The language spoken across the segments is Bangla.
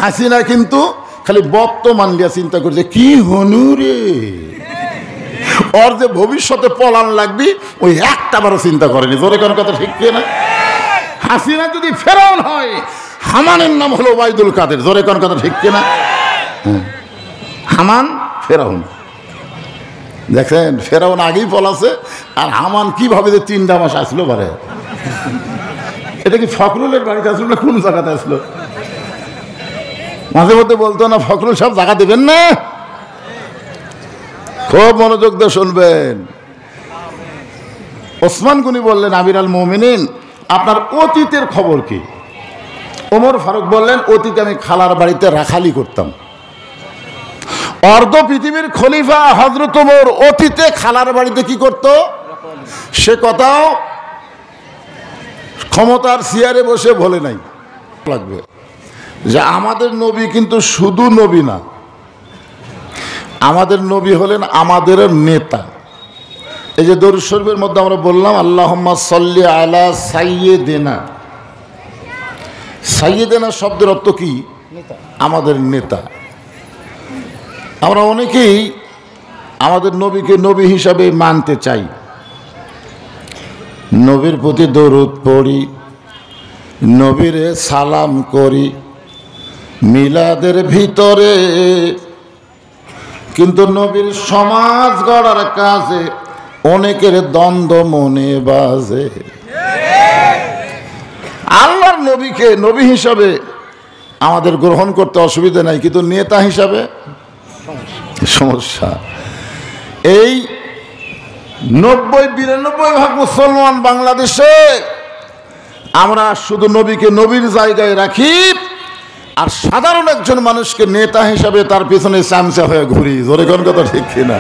হাসিনা কিন্তু খালি বর্তমান লিয়া চিন্তা করছে কি হনু রে, ওর যে ভবিষ্যতে পলান লাগবি ওই একটা বারও চিন্তা করেনি। জোরে কোনো কথা ঠিক না? হাসিনা যদি ফেরাউন হয়, হামানের নাম হলো ওবাইদুল কাদের। জোরে কোনো কথা ঠিক না? হামান ফেরাউন, দেখেন ফেরাউন আগেই পলাছে, আর হামান কিভাবে যে 3টা মাস আসলো বারে। এটা কি ফখরুলের বাড়িতে আসলো না কোন জায়গাতে আসলো? মাঝে মধ্যে বলতো না ফখরুল সব জায়গা দেবেন না, খুব মনোযোগ দিয়ে শুনবেন। ওসমান গনি বললেন আমির আল মুমিনিন আপনার অতীতের খবর কি? ওমর ফারুক বললেন অতীতে আমি খালার বাড়িতে রাখালি করতাম। অর্ধ পৃথিবীর খলিফা হযরত ওমর অতীতে খালার বাড়িতে কি করত সে কথাও ক্ষমতার চেয়ারে বসে বলে নাই। লাগবে যে আমাদের নবী কিন্তু শুধু নবী না, আমাদের নবী হলেন আমাদের নেতা। এই যে দরুদ শরীফের মধ্যে আমরা বললাম আল্লাহুম্মা সাল্লি আলা সাইয়্যিদিনা, সাইয়্যিদিনা শব্দের অর্থ কি? আমাদের নেতা। আমরা অনেকেই আমাদের নবীকে নবী হিসাবে মানতে চাই, নবীর প্রতি দরুদ পড়ি, নবীরে সালাম করি মিলাদের ভিতরে, কিন্তু নবীর সমাজ গড়ার কাজে অনেকের দ্বন্দ্ব মনে বাজে। আল্লাহর নবীকে নবী হিসাবে আমাদের গ্রহণ করতে অসুবিধা নাই, কিন্তু নেতা হিসাবে সমস্যা। এই 90-92% মুসলমান বাংলাদেশে আমরা শুধু নবীকে নবীর জায়গায় রাখি, আর সাধারণ একজন মানুষকে নেতা হিসাবে তার পিছনে চামচা হয়ে ঘুরি। জোরে কোন কথা ঠিক কিনা?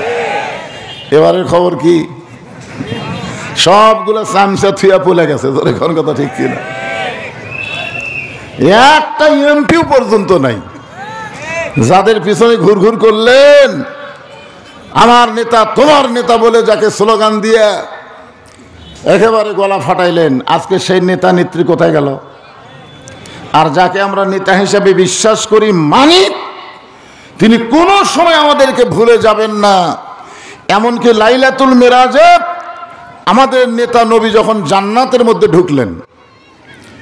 এবারের খবর কি? সবগুলো চামচা থুয়া পলে গেছে। জোরে কোন কথা ঠিক কিনা? একটা এমপিও পর্যন্ত নাই। যাদের পিছনে ঘুরঘুর করলেন আমার নেতা তোমার নেতা বলে, যাকে স্লোগান দিয়ে একেবারে গলা ফাটাইলেন, আজকে সেই নেতা নেত্রী কোথায় গেল? আর যাকে আমরা নেতা হিসাবে বিশ্বাস করি মানি, তিনি কোনো সময় আমাদেরকে ভুলে যাবেন না। এমনকি লাইলাতুল মেরাজে আমাদের নেতা নবী যখন জান্নাতের মধ্যে ঢুকলেন,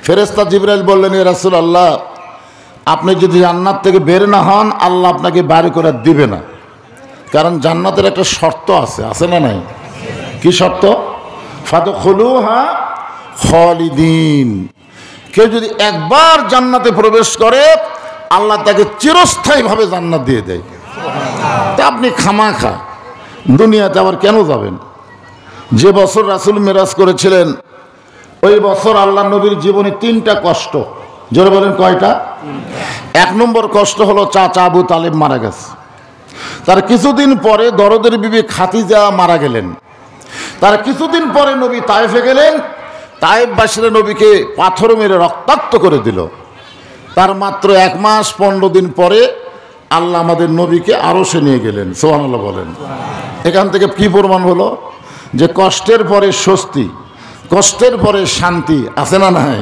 ফেরেশতা জিবরাইল বললেন ইয়া রাসূলুল্লাহ আপনি যদি জান্নাত থেকে বের না হন আল্লাহ আপনাকে বাইরে করে দিবে না, কারণ জান্নাতের একটা শর্ত আছে, আছে না নাই? কি শর্ত? ফাদখুলুহা খালিদিন। কেউ যদি একবার জান্নাতে প্রবেশ করে আল্লাহ তাকে চিরস্থায়ীভাবে জান্নাত দিয়ে দেয়। তা আপনি খামাখা দুনিয়াতে আবার কেন যাবেন? যে বছর রাসূল মেরাজ করেছিলেন ওই বছর আল্লাহ নবীর জীবনে 3টা কষ্ট। জোরে বলেন কয়টা? 1 নম্বর কষ্ট হলো চাচা আবু তালেব মারা গেছে। তার কিছুদিন পরে দরদের বিবি খাদিজা মারা গেলেন। তার কিছুদিন পরে নবী তায়েফে গেলেন, তায়েফবাসীরা নবীকে পাথর মেরে রক্তাক্ত করে দিল। তার মাত্র 1 মাস 15 দিন পরে আল্লাহ আমাদের নবীকে আরশে নিয়ে গেলেন। সুবহানাল্লাহ বলেন। এখান থেকে কি প্রমাণ হলো? যে কষ্টের পরে স্বস্তি, কষ্টের পরে শান্তি, আছে না নাই?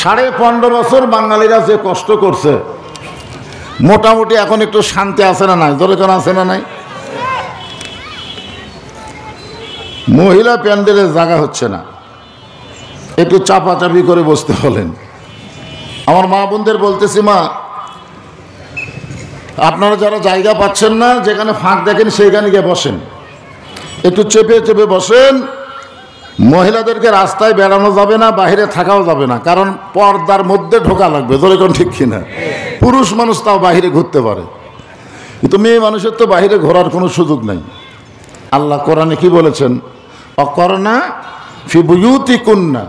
15.5 বছর বাঙালিরা যে কষ্ট করছে, মোটামুটি এখন একটু শান্তি আছে না নাই? ধরে কেন আছে না নাই? মহিলা প্যান্ডেলের জায়গা হচ্ছে না, একটু চাপাচাপি করে বসতে বলেন। আমার মা বোনদের বলতেছি, মা আপনারা যারা জায়গা পাচ্ছেন না, যেখানে ফাঁক দেখেন সেইখানে গিয়ে বসেন, একটু চেপে চেপে বসেন। মহিলাদেরকে রাস্তায় বেড়ানো যাবে না, বাইরে থাকাও যাবে না, কারণ পর্দার মধ্যে ঢোকা লাগবে। ধরে কোন ঠিক কিনা? পুরুষ মানুষ তাও বাইরে ঘুরতে পারে, কিন্তু মেয়ে মানুষের তো বাইরে ঘোরার কোনো সুযোগ নাই। আল্লাহ কোরআনে কি বলেছেন? অকরনা ফি বুয়ুতিকুন্না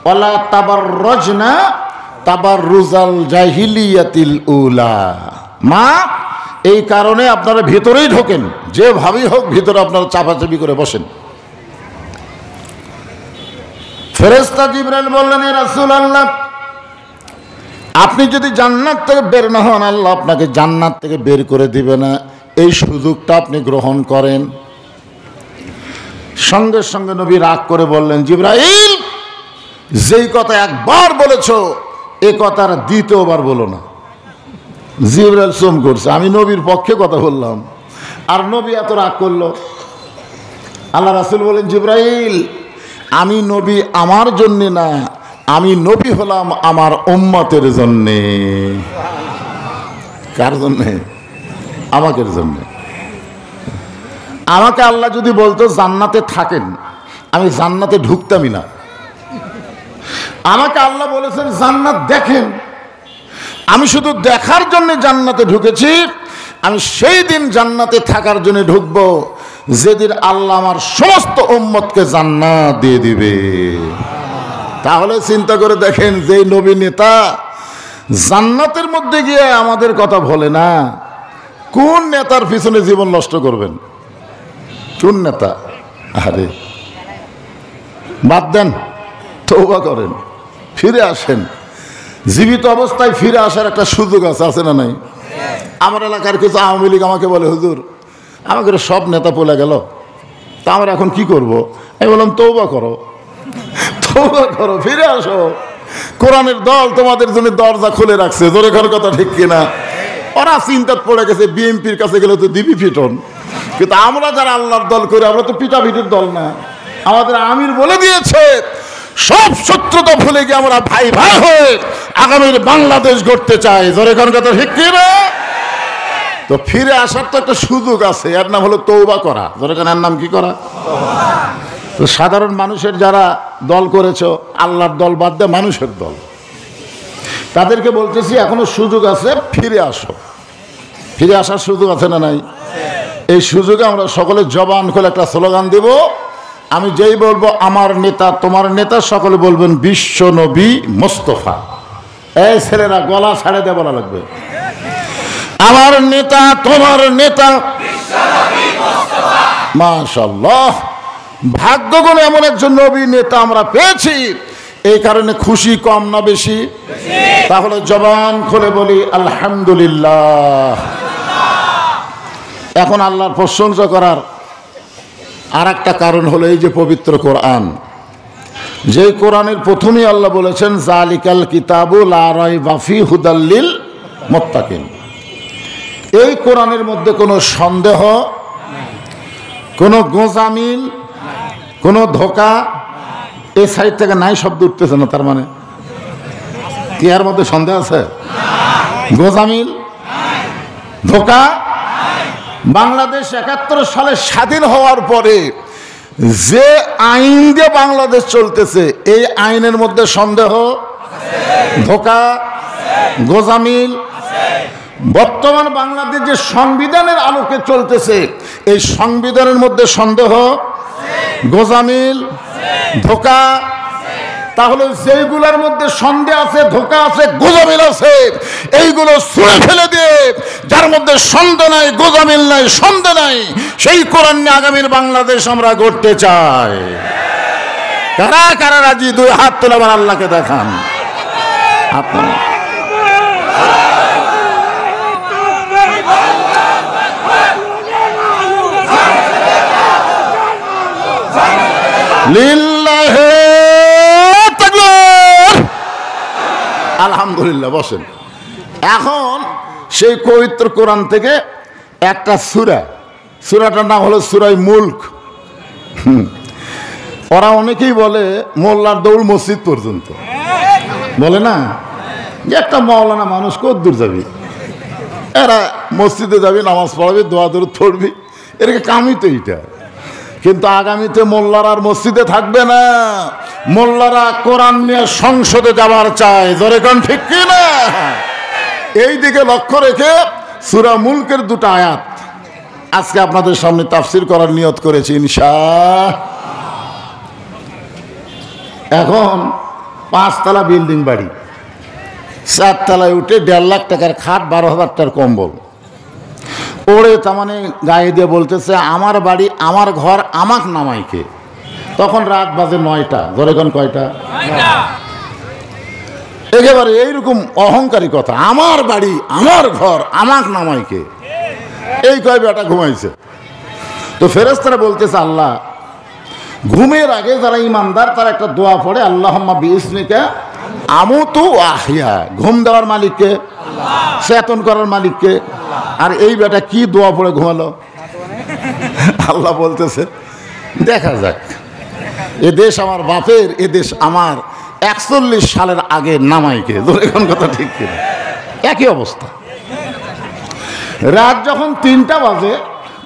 ওয়ালা তাবাররাজনা তাবাররুজাল জাহিলিয়াতিল উলা। মা এই কারণে আপনারা ভিতরেই ঢোকেন, যেভাবেই হোক ভিতরে আপনারা চাপাচাপি করে বসেন। ফেরেশতা জিবরাইল বললেন হে রাসূলুল্লাহ আপনি যদি জান্নাত থেকে বের না হন আল্লাহ আপনাকে জান্নাত থেকে বের করে দিবে না, এই সুযোগটা আপনি গ্রহণ করেন। সঙ্গে সঙ্গে নবী রাগ করে বললেন, জিবরাইল যেই কথা একবার বলেছো এ কথার দ্বিতীয়বার বলো না। জিবরাইল সোম করছে, আমি নবীর পক্ষে কথা বললাম, আর নবী এত রাগ করলো। আল্লাহ রাসূল বলেন, জিবরাইল, আমি নবী আমার জন্যে না, আমি নবী হলাম আমার উম্মতের জন্যে। কার জন্যে? আমাদের জন্যে। আমাকে আল্লাহ যদি বলতো জান্নাতে থাকেন, আমি জান্নাতে ঢুকতামই না। আমাকে আল্লাহ বলেছেন জান্নাত দেখেন, আমি শুধু দেখার জন্য জান্নাতে ঢুকেছি। আমি সেই দিন জান্নাতে থাকার জন্য ঢুকবো যেদিন আল্লাহ আমার সমস্ত উম্মতকে জান্নাত দিয়ে দিবে। তাহলে চিন্তা করে দেখেন, যে নবী নেতা জান্নাতের মধ্যে গিয়ে আমাদের কথা বলে না, কোন নেতার পিছনে জীবন নষ্ট করবেন? কোন নেতা? আরে বাদ দেন, তওবা করেন, ফিরে আসেন। জীবিত অবস্থায় ফিরে আসার একটা সুযোগ আছে না নাই? আমার এলাকার কিছু আওয়ামী লীগ আমাকে বলে, হুজুর আমাকে সব নেতা পলে গেল, তা আমরা এখন কি করব? আমি বললাম, তওবা করো, তওবা করো, ফিরে আসো। কোরআনের দল তোমাদের জন্য দরজা খুলে রাখছে। জোরে ঘর কথা ঠিক কিনা? ওরা চিন্তাত পড়ে গেছে, বিএনপির কাছে গেলে তো দিবি পিটন, কিন্তু আমরা যারা আল্লাহর দল করি, আমরা তো পিটাপিটির দল না। আমাদের আমির বলে দিয়েছে, সব শত্রুতা ভুলে গিয়ে আমরা ভাই ভাই হয়ে আগামীর বাংলাদেশ গড়তে চাই। জোরে ঘর কথা ঠিক কিনা? তো ফিরে আসার তো একটা সুযোগ আছে, এর নাম হলো তওবা করা। জোরে কেন? এর নাম কি করা? তো সাধারণ মানুষের যারা দল করেছো, আল্লাহর দল বাদ দিয়ে মানুষের দল, তাদেরকে বলতেছি এখনো সুযোগ আছে, ফিরে আসো। ফিরে আসার সুযোগ আছে না নাই? এই সুযোগে আমরা সকলে জবান খুলে একটা স্লোগান দেব। আমি যেই বলবো আমার নেতা তোমার নেতা, সকলে বলবেন বিশ্ব নবী মোস্তফা। এই ছেলেরা গলা ছাড়ে দিয়ে বলা লাগবে, আমার নেতা তোমার নেতা মাশাআল্লাহ। ভাগ্যগুণে এমন একজন নবী নেতা আমরা পেয়েছি, এই কারণে খুশি কম না বেশি? তাহলে জবান খুলে বলি আলহামদুলিল্লাহ। এখন আল্লাহর প্রশংসা করার আর একটা কারণ হলো এই যে পবিত্র কোরআন, যে কোরআনের প্রথমেই আল্লাহ বলেছেন জালিকাল কিতাবু লা রাইবা ফি হুদাল লিল মুত্তাকিন। এই কোরআনের মধ্যে কোনো সন্দেহ, কোনো গোঁজামিল, কোনো ধোকা এই সাইড থেকে নাই শব্দ উঠতেছে না। তার মানে কি এর মধ্যে সন্দেহ আছে? গোঁজামিল, ধোকা? বাংলাদেশ ৭১ সালে স্বাধীন হওয়ার পরে যে আইন দিয়ে বাংলাদেশ চলতেছে, এই আইনের মধ্যে সন্দেহ, ধোকা, গোঁজামিল। বর্তমান বাংলাদেশ যে সংবিধানের আলোকে চলতেছে, এই সংবিধানের মধ্যে সন্দেহ, গোঁজামিল, ধোকা। তাহলে যেইগুলোর মধ্যে সন্দেহ আছে, ধোকা আছে, গোঁজামিল আছে, এইগুলো ছুঁড়ে ফেলে দিয়ে যার মধ্যে সন্দেহ নাই, গোঁজামিল নাই, সন্দেহ নাই, সেই কোরআন নিয়ে আগামীর বাংলাদেশ আমরা গড়তে চাই। কারা কারা রাজি? দুই হাত তুলে আমার আল্লাহকে দেখান। আপনারা লিল্লাহি তাকবীর। আলহামদুলিল্লাহ। বসেন। এখন সেই পবিত্র কোরআন থেকে একটা সূরা, সূরাটার নাম হলো সূরায়ে মুলক। ওরা অনেকেই বলে মোল্লার দৌড় মসজিদ পর্যন্ত, বলে না যে একটা মাওলানা মানুষ কত দূর যাবি, এরা মসজিদে যাবি, নামাজ পড়াবি, দোয়া দরুদ পড়বি, এরকে কামই তো এইটা। কিন্তু আগামীতে মোল্লারা আর মসজিদে থাকবে না, মোল্লারা কোরআন নিয়ে সংসদে যাবার চায়। জোরে কোন ঠিক কি না? এই দিকে লক্ষ্য রেখে সূরা মুলকের দুটো আয়াত আজকে আপনাদের সামনে তাফসীর করার নিয়ত করেছি ইনশাআল্লাহ। এখন 5 তলা বিল্ডিং বাড়ি, 4 তলায় উঠে 1.5 লাখ টাকার খাট, 12,000 টাকার কম্বল ওরে, তার মানে গায়ে দিয়ে বলতেছে আমার বাড়ি, আমার ঘর, আমাক নামাইকে। তখন রাত বাজে 9টা। ধরে কোন কয়টা? একেবারে এইরকম অহংকারী কথা, আমার বাড়ি, আমার ঘর, আমাক নামাইকে। এই কয় বেটা ঘুমাইছে। তো ফেরেশতারা বলতেছে আল্লাহ, ঘুমের আগে যারা ইমানদার তারা একটা দোয়া পড়ে, আল্লাহুম্মা বিইসমিকা আমুতু আহিয়া, ঘুম দেওয়ার মালিককে, চেতন করার মালিককে। আর এই বেটা কি দোয়া পড়ে ঘুমালো? আল্লাহ বলতেছে দেখা যাক, এ দেশ আমার বাপের, এ দেশ আমার 41 সালের আগে নামাইকে। এখন কথা ঠিক কিনা? একই অবস্থা। রাত যখন 3টা বাজে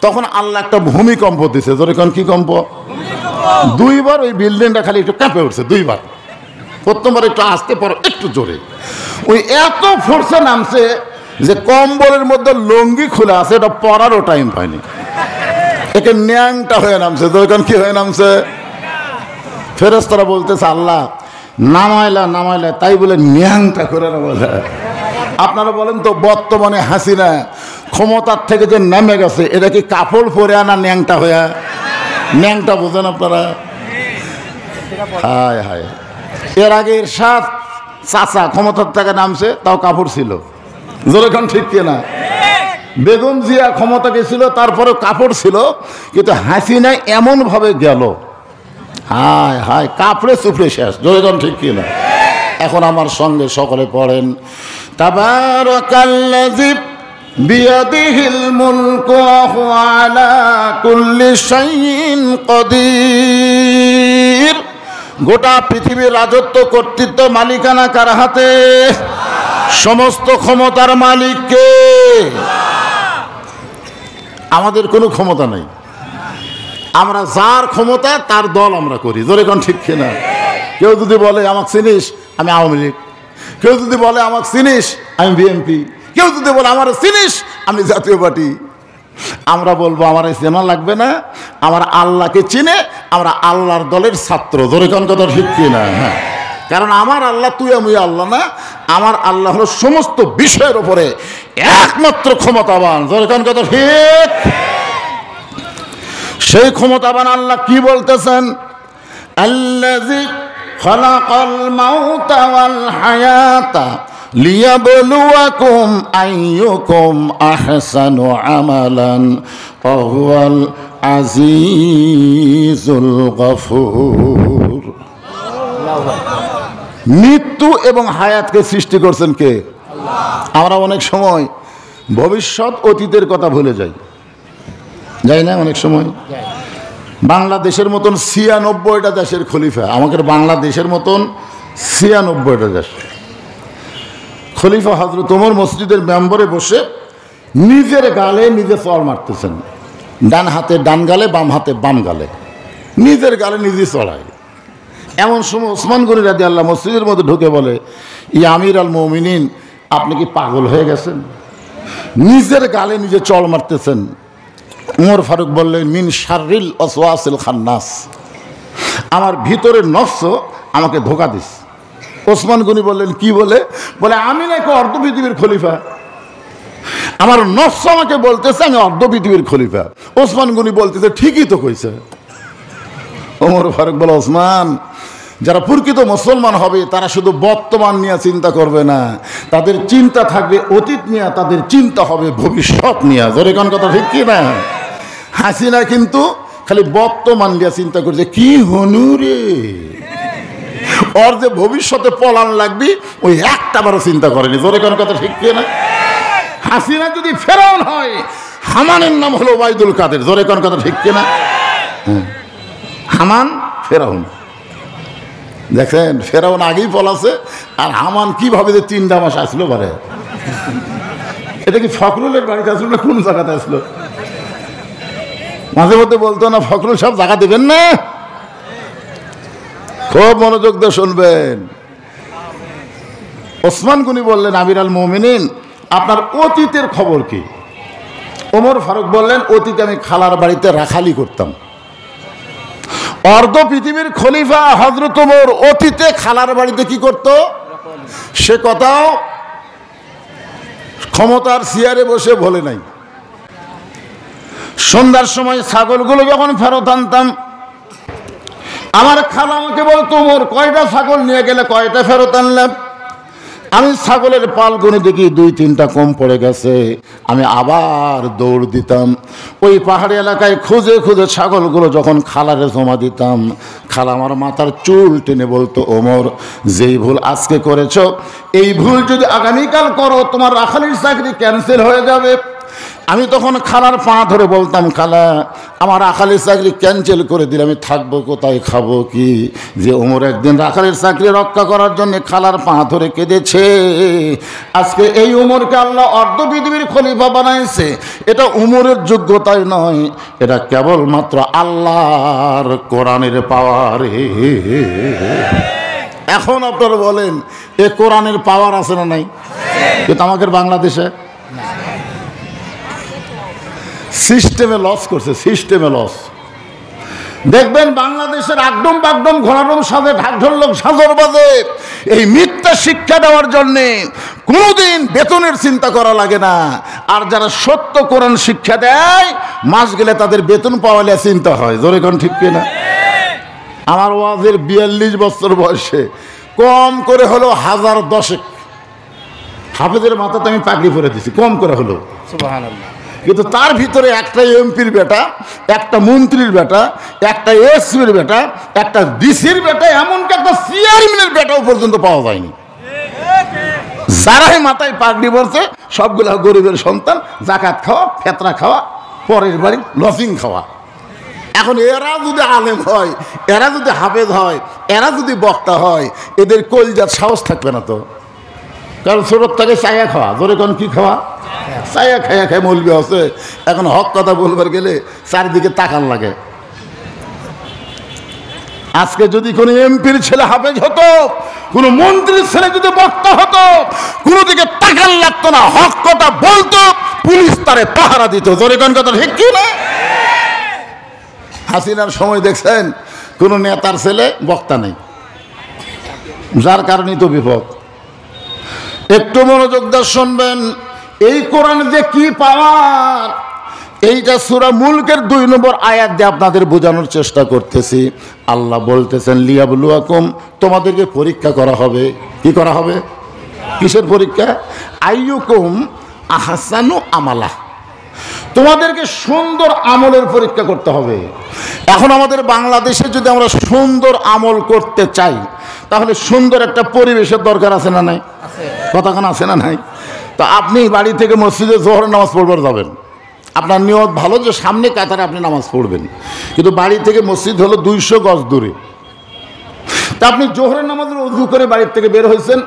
তখন আল্লাহ একটা ভূমিকম্প দিছে। যখন কি কম্প? 2বার ওই বিল্ডিংটা খালি একটু কাঁপে উঠছে, 2বার। প্রথমবার একটু আসতে পর একটু জোরে, ওই এত ফোর্সে নামছে যে কম্বলের মধ্যে লুঙ্গি খোলা আছে, এটা পরারও টাইম পায়নি, একে ন্যাংটা হয়ে নামছে। যখন কি হয়ে নামছে? ফেরেশতারা বলতেছে আল্লাহ নামাইলা নামাইলা, তাই বলে ন্যাংটা করে না বলে। আপনারা বলেন তো, বর্তমানে হাসিনা ক্ষমতার থেকে যে নেমে গেছে, এটা কি কাপড় পরে আনা ন্যাংটা হয়ে? ন্যাংটা বোঝেন আপনারা? হায় হায়, এর আগে এরশাদ চাচা ক্ষমতার থেকে নামছে, তাও কাপড় ছিল। যেরকম ঠিক কিনা? বেগম জিয়া ক্ষমতা গেছিল, তারপরে কাপড় ছিল, কিন্তু হাসিনা এমন ভাবে গেল, হায় হায়, কাপড়ে চুপড়ে শেষ। যেরকম ঠিক কিনা? এখন আমার সঙ্গে সকলে পড়েন, তাবারাকাল্লাযী বিয়াদিহিল মুলকু ওয়া হুয়া আলা কুল্লি শাইইন কাদির। গোটা পৃথিবীর রাজত্ব, কর্তৃত্ব, মালিকানা কার হাতে? সমস্ত ক্ষমতার মালিক কে? আমাদের কোনো ক্ষমতা নাই, আমরা যার ক্ষমতা তার দল আমরা করি। যেরকম ঠিক কিনা? কেউ যদি বলে আমাকে চিনিস, আমি আওয়ামী লীগ। কেউ যদি বলে আমাকে চিনিস, আমি বিএনপি। কেউ যদি বলে আমার চিনিস, আমি জাতীয় পার্টি। আমরা বলবো আমার চেনা লাগবে না, আমার আল্লাহকে চিনে আমরা আল্লাহর দলের ছাত্র। যেরকম কথা ঠিক কিনা? হ্যাঁ, কারণ আমার আল্লাহ তুই আমি আল্লাহ না, আমার আল্লাহ হলো সমস্ত বিষয়ের উপরে একমাত্র ক্ষমতাবান। যেরকম কথা ঠিক। সেই ক্ষমতাবান আল্লাহ কি বলতেছেন? আল্লাযী খালাকাল মাউতা ওয়াল হায়াতা লিয়াবলুয়াকুম আইয়ুকুম আহসানু আমালান ওয়া হুয়াল আজিজুল গফুর। মৃত্যু এবং হায়াতকে সৃষ্টি করছেন কে? আমরা অনেক সময় ভবিষ্যৎ অতীতের কথা ভুলে যাই, যাই না? অনেক সময় বাংলাদেশের মতন 96টা দেশের খলিফা, আমাদের বাংলাদেশের মতন 96টা দেশ খলিফা হযরত ওমর মসজিদের মেম্বরে বসে নিজের গালে নিজে চড় মারতেছেন, ডান হাতে ডান গালে, বাম হাতে বাম গালে, নিজের গালে নিজে চড়ায়। এমন সময় ওসমান গনি রাদিয়াল্লাহু মসজিদের মধ্যে ঢুকে বলে, ইয়া আমির আল মুমিনিন, আপনি কি পাগল হয়ে গেছেন? নিজের গালে নিজে চড় মারতেছেন। উমর ফারুক বললেন, মিন শাররিল ওয়াসওয়াসিল খান্নাস, আমার ভিতরের নফস আমাকে ধোঁকা দিস। ওসমান গনি বললেন, কি বলে? বলে আমি নাকি অর্ধ পৃথিবীর খলিফা, আমার নফস আমাকে বলতেছে আমি অর্ধ পৃথিবীর খলিফা। ওসমান গনি বলতেছে ঠিকই তো কইছে। ওমর ফারুক বলে, ওসমান, যারা প্রকৃত মুসলমান হবে তারা শুধু বর্তমান নিয়ে চিন্তা করবে না, তাদের চিন্তা থাকবে অতীত নিয়ে, তাদের চিন্তা হবে ভবিষ্যৎ নিয়ে। জোরে কোন কথা ঠিক কি না? হাসিনা কিন্তু খালি বর্তমান নিয়ে চিন্তা করছে, কি হনুরে, ওর যে ভবিষ্যতে পলান লাগবে ওই একটা বারও চিন্তা করেনি। জোরে কোন কথা ঠিক কি না? হাসিনা যদি ফেরাউন হয়, হামানের নাম হলো ওবাইদুল কাদের। জোরে কোন কথা ঠিক কি না? হামান ফেরাউন, দেখেন ফেরাউন আগেই পলাছে, আর হামান কিভাবে যে 3টা মাস আসলো পারে। এটা কি ফখরুলের বাড়িতে আসলো না কোন জায়গাতে আসলো? মাঝে মধ্যে বলতো না, ফখরুল সব জায়গা দেবেন না? খুব মনোযোগ দিয়ে শুনবেন। ওসমান গনি বললেন, আমির আল মুমিনিন, আপনার অতীতের খবর কি? ওমর ফারুক বললেন, অতীতে আমি খালার বাড়িতে রাখালি করতাম। অর্ধ পৃথিবীর খলিফা হযরত ওমর অতীতে খালার বাড়িতে কি করত? সে কথাও ক্ষমতার চেয়ারে বসে বলে নাই। সন্ধ্যার সময় ছাগলগুলো যখন ফেরত আনতাম, আমার খালা আমাকে বলতো, ওমর কয়টা ছাগল নিয়ে গেলে, কয়টা ফেরত আনলাম? আমি ছাগলের পালগুলো দেখি 2-3টা কম পড়ে গেছে, আমি আবার দৌড় দিতাম। ওই পাহাড়ি এলাকায় খুঁজে খুঁজে ছাগলগুলো যখন খালারে জমা দিতাম, খালা আমার মাথার চুল টেনে বলতো, ওমর, যেই ভুল আজকে করেছো, এই ভুল যদি আগামীকাল করো তোমার রাখালির চাকরি ক্যান্সেল হয়ে যাবে। আমি তখন খালার পা ধরে বলতাম, খালা, আমার রাখালের চাকরি ক্যান্সেল করে দিলে আমি থাকবো কোথায়, খাবো কি? যে ওমর একদিন রাখালের চাকরি রক্ষা করার জন্য খালার পা ধরে কেঁদেছে। আজকে এই ওমরকে আল্লাহ অর্ধ পৃথিবীর খলিফা বানাইছে। এটা ওমরের যোগ্যতাই নয়, এটা কেবলমাত্র আল্লাহর কোরআনের পাওয়ার। এখন আপনারা বলেন, এ কোরআনের পাওয়ার আছে না নাই? কিন্তু আমাদের বাংলাদেশে সিস্টেমে লস করছে, সিস্টেমে লস। দেখবেন বাংলাদেশের একদম বাগডম ঘোরাডম সাথে ঢাকঢোল লোক সাজর বাজে এই মিথ্যা শিক্ষা দেওয়ার জন্যে কোনোদিন বেতনের চিন্তা করা লাগে না। আর যারা সত্য কোরআন শিক্ষা দেয়, মাস গেলে তাদের বেতন পাওয়ালে চিন্তা হয়। জোরে কোন ঠিক কিনা? আমার ওয়াজের 42 বছর বয়সে কম করে হলো 1010 হাফেজের মাথাতে আমি পাগড়ি পরে দিছি, কম করে হলো। সুবহানাল্লাহ। কিন্তু তার ভিতরে একটা এমপির বেটা, একটা মন্ত্রীর বেটা, একটা এসপির বেটা, একটা ডিসির বেটা, এমনকি একটা চেয়ারম্যানের বেটাও পর্যন্ত পাওয়া যায়নি। যারাই মাথায় পাগড়ি পরছে সবগুলা গরিবের সন্তান, জাকাত খাওয়া, ফেতরা খাওয়া, পরের বাড়ি লসিং খাওয়া। এখন এরা যদি আলেম হয়, এরা যদি হাফেজ হয়, এরা যদি বক্তা হয়, এদের কলজার সাহস থাকবে না তো। কারণ ছোটোর থেকে চায়া খাওয়া, ধরে কোন কি খাওয়া, চায়া খায়া খায় মৌলবি আছে। এখন হক কথা বলবার গেলে চারিদিকে তাকান লাগে। আজকে যদি কোনো এমপির ছেলে হাফেজ হতো, কোনো মন্ত্রীর ছেলে যদি বক্তা হতো, কোনো দিকে তাকান লাগতো না, হক কথা বলতো, পুলিশ তারে পাহারা দিত। ধরে কোন কথা ঠিক কি না? হাসিনার সময় দেখছেন কোনো নেতার ছেলে বক্তা নেই, যার কারণেই তো বিপদ। একটু মনোযোগ দিয়ে শুনবেন, এই কোরআন যে কি পাওয়ার, এইটা সূরা মুলকের 2 নম্বর আয়াত দিয়ে আপনাদের বোঝানোর চেষ্টা করতেছি। আল্লাহ বলতেছেন, লিয়াবলুয়াকুম, তোমাদেরকে পরীক্ষা করা হবে। কি করা হবে? কিসের পরীক্ষা? আইয়ুকুম আহসানু আমালা, তোমাদেরকে সুন্দর আমলের পরীক্ষা করতে হবে। এখন আমাদের বাংলাদেশে যদি আমরা সুন্দর আমল করতে চাই, তাহলে সুন্দর একটা পরিবেশের দরকার আছে না নাই? কতক্ষণ আছে না নাই? তো আপনি বাড়ি থেকে মসজিদে জোহরের নামাজ পড়বার যাবেন, আপনার নিয়ত ভালো যে সামনে কাতারে আপনি নামাজ পড়বেন, কিন্তু বাড়ি থেকে মসজিদ হলো 200 গজ দূরে। তা আপনি জোহরের নামাজের ওযু করে বাড়ির থেকে বের হয়েছেন,